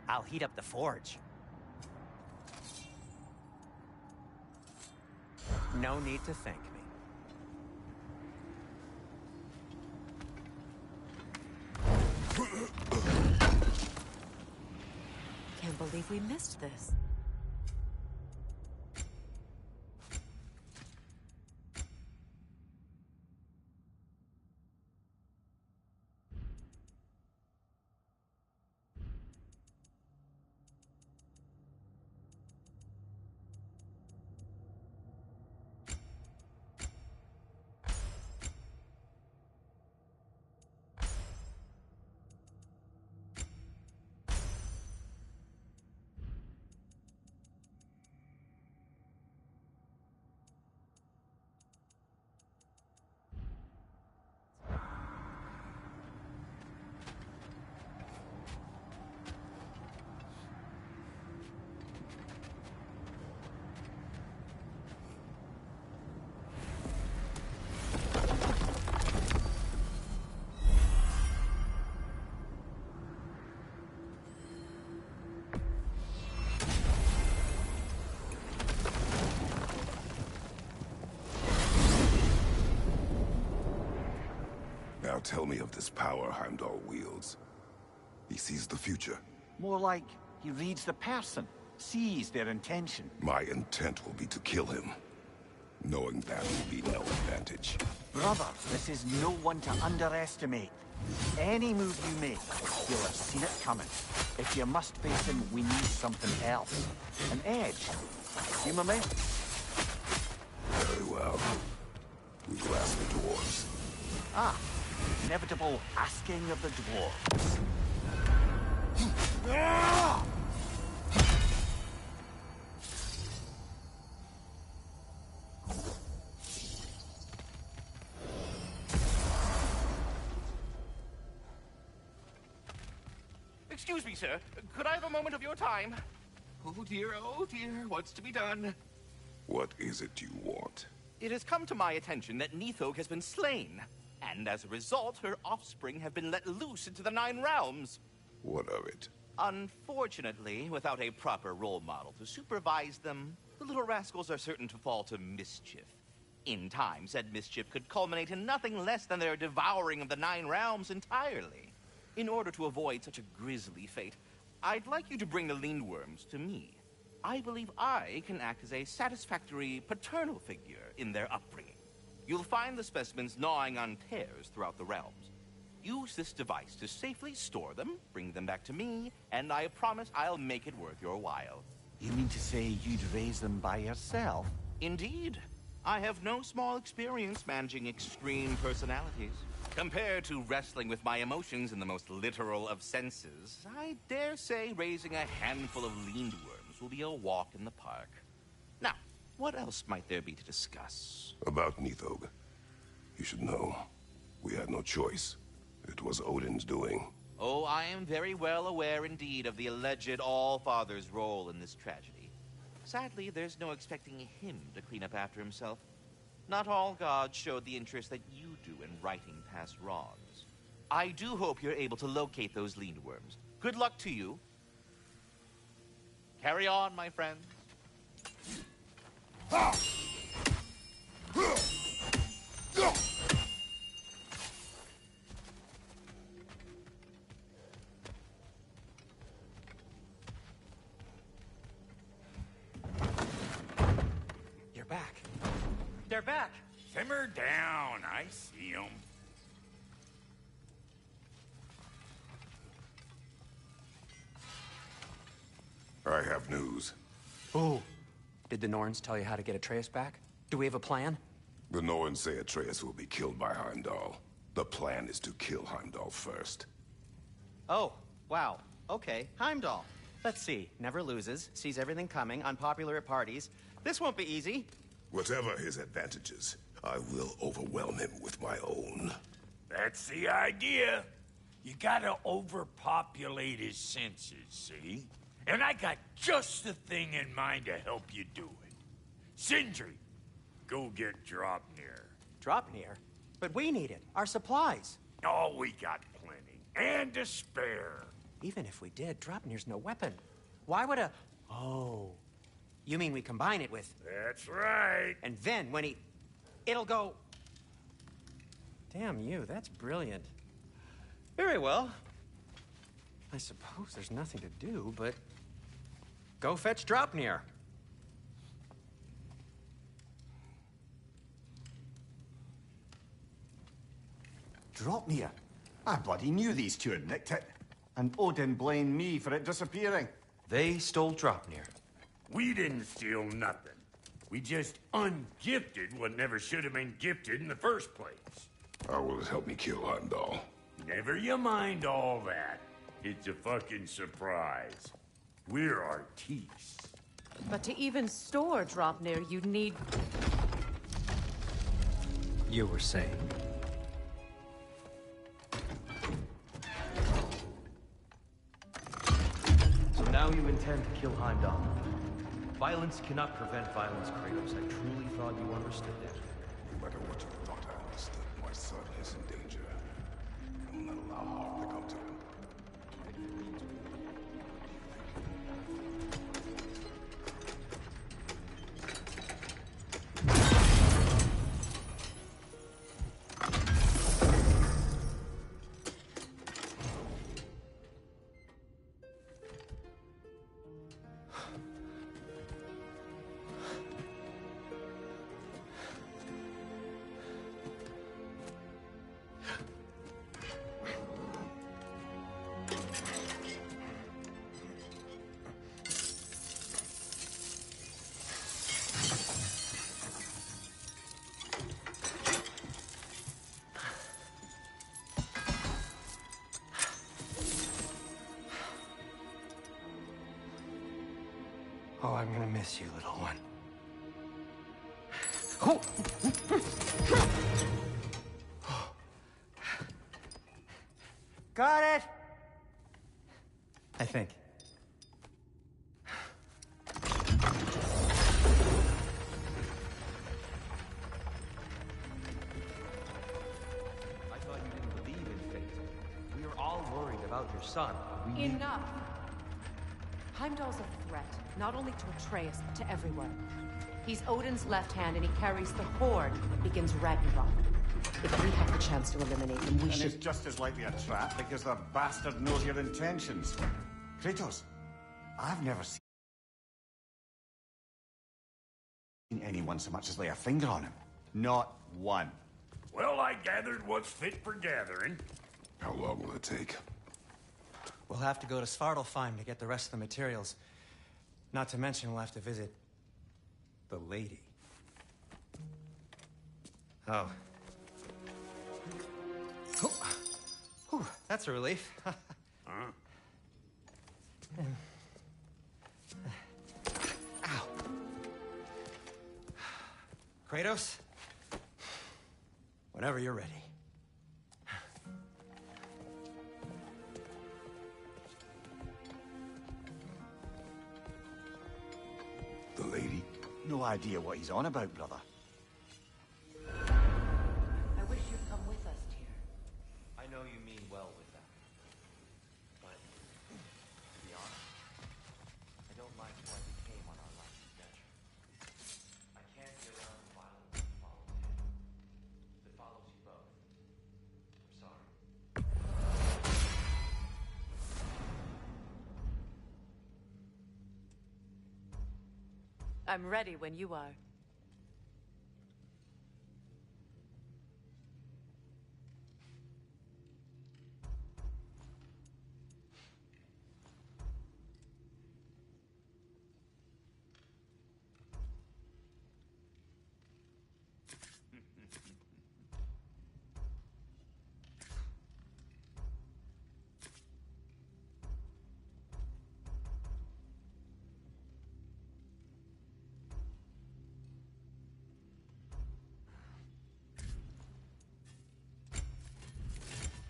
I'll heat up the forge. No need to thank me. Can't believe we missed this. Now tell me of this power Heimdall wields. He sees the future. More like he reads the person, sees their intention. My intent will be to kill him. Knowing that will be no advantage. Brother, this is no one to underestimate. Any move you make, you'll have seen it coming. If you must face him, we need something else. An edge. Humor me? Very well. We will ask the dwarves. Ah, inevitable asking of the dwarves. Excuse me, sir. Could I have a moment of your time? Oh dear, what's to be done? What is it you want? It has come to my attention that Nithog has been slain, and as a result, her offspring have been let loose into the Nine Realms. What of it? Unfortunately, without a proper role model to supervise them, the little rascals are certain to fall to mischief. In time, said mischief could culminate in nothing less than their devouring of the Nine Realms entirely. In order to avoid such a grisly fate, I'd like you to bring the Lindworms to me. I believe I can act as a satisfactory paternal figure in their upbringing. You'll find the specimens gnawing on tears throughout the realms. Use this device to safely store them, bring them back to me, and I promise I'll make it worth your while. You mean to say you'd raise them by yourself? Indeed. I have no small experience managing extreme personalities. Compared to wrestling with my emotions in the most literal of senses, I dare say raising a handful of lindworms will be a walk in the park. Now, what else might there be to discuss? About Nithog. You should know, we had no choice. It was Odin's doing. Oh, I am very well aware indeed of the alleged All-Father's role in this tragedy. Sadly, there's no expecting him to clean up after himself. Not all gods showed the interest that you do in righting past wrongs. I do hope you're able to locate those lindworms. Good luck to you. Carry on, my friend. You're back. They're back. Simmer down. I see them. I have news. Oh. Did the Norns tell you how to get Atreus back? Do we have a plan? The Norns say Atreus will be killed by Heimdall. The plan is to kill Heimdall first. Oh, wow. Okay, Heimdall. Let's see. Never loses, sees everything coming, unpopular at parties. This won't be easy. Whatever his advantages, I will overwhelm him with my own. That's the idea. You gotta overpopulate his senses, see? And I got just the thing in mind to help you do it. Sindri, go get Dropnir. Dropnir? But we need it. Our supplies. Oh, we got plenty. And to spare. Even if we did, Dropnir's no weapon. Why would a... Oh. You mean we combine it with... That's right. And then when he... It'll go... Damn you, that's brilliant. Very well. I suppose there's nothing to do, but... Go fetch Dropnir. Dropnir? I bloody knew these two had nicked it. And Odin blamed me for it disappearing. They stole Dropnir. We didn't steal nothing. We just ungifted what never should have been gifted in the first place. How will it help me kill Heimdall? Never you mind all that. It's a fucking surprise. We're artistes. But to even store Dropnir, you'd need... You were saying? So now you intend to kill Heimdall. Violence cannot prevent violence, Kratos. I truly thought you understood that. No matter what you thought I understood, my son is in danger. I will not allow harm to come to him. Oh, I'm gonna miss you, little one. Oh. Got it! I think. I thought you didn't believe in fate. We were all worried about your son. Enough! Heimdall's a threat, not only to Atreus, but to everyone. He's Odin's left hand, and he carries the Horde that begins Ragnarok. If we have the chance to eliminate him, we should... it's just as likely a trap because the bastard knows your intentions. Kratos, I've never seen anyone so much as lay a finger on him. Not one. Well, I gathered what's fit for gathering. How long will it take? We'll have to go to Svartalfheim to get the rest of the materials. Not to mention we'll have to visit the lady. Oh. Oh. Whew, that's a relief. Ow. Kratos? Whenever you're ready. The lady? No idea what he's on about, brother. I wish you'd come with us, dear. I know you mean well with that. But, to be honest, I don't like who I became on our last adventure. I can't be around the violence that follows him. That follows you both. I'm sorry. I'm ready when you are.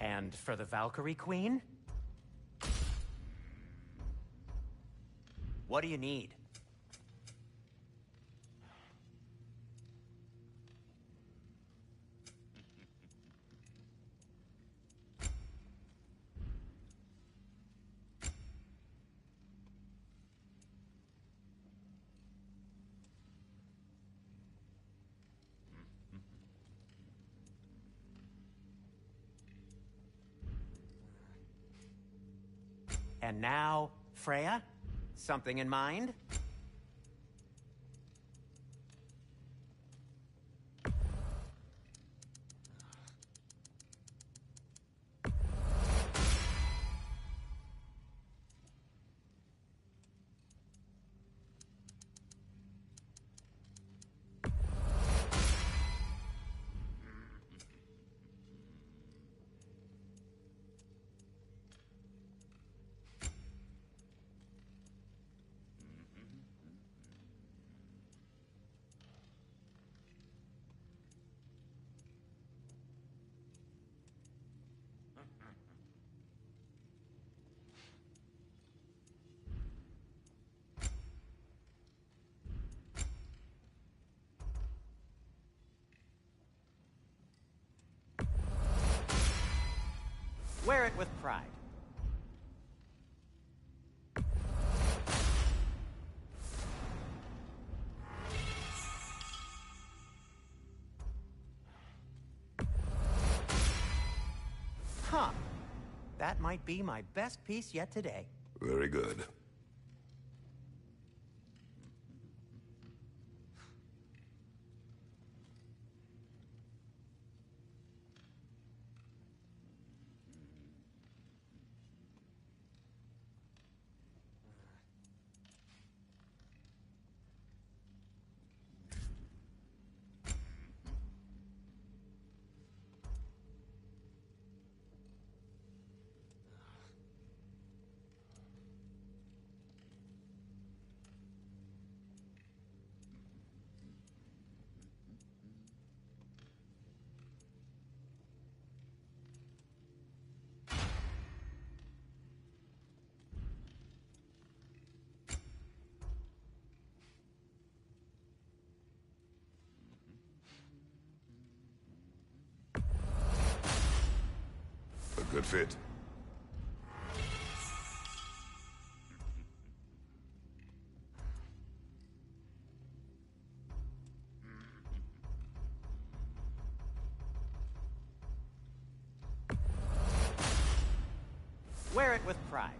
And for the Valkyrie Queen? What do you need? And now, Freya? Something in mind? Wear it with pride. Huh. That might be my best piece yet today. Very good. A good fit. Wear it with pride.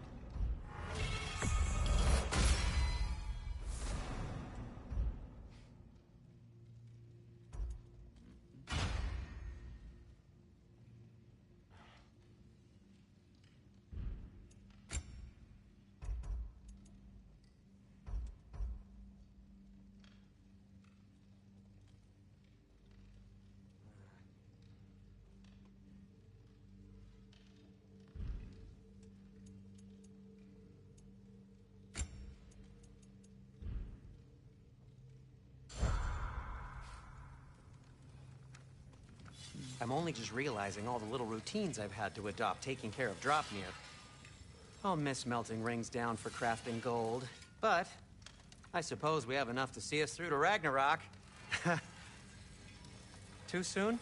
I'm only just realizing all the little routines I've had to adopt taking care of Dropnir. I'll miss melting rings down for crafting gold, but I suppose we have enough to see us through to Ragnarok. Too soon?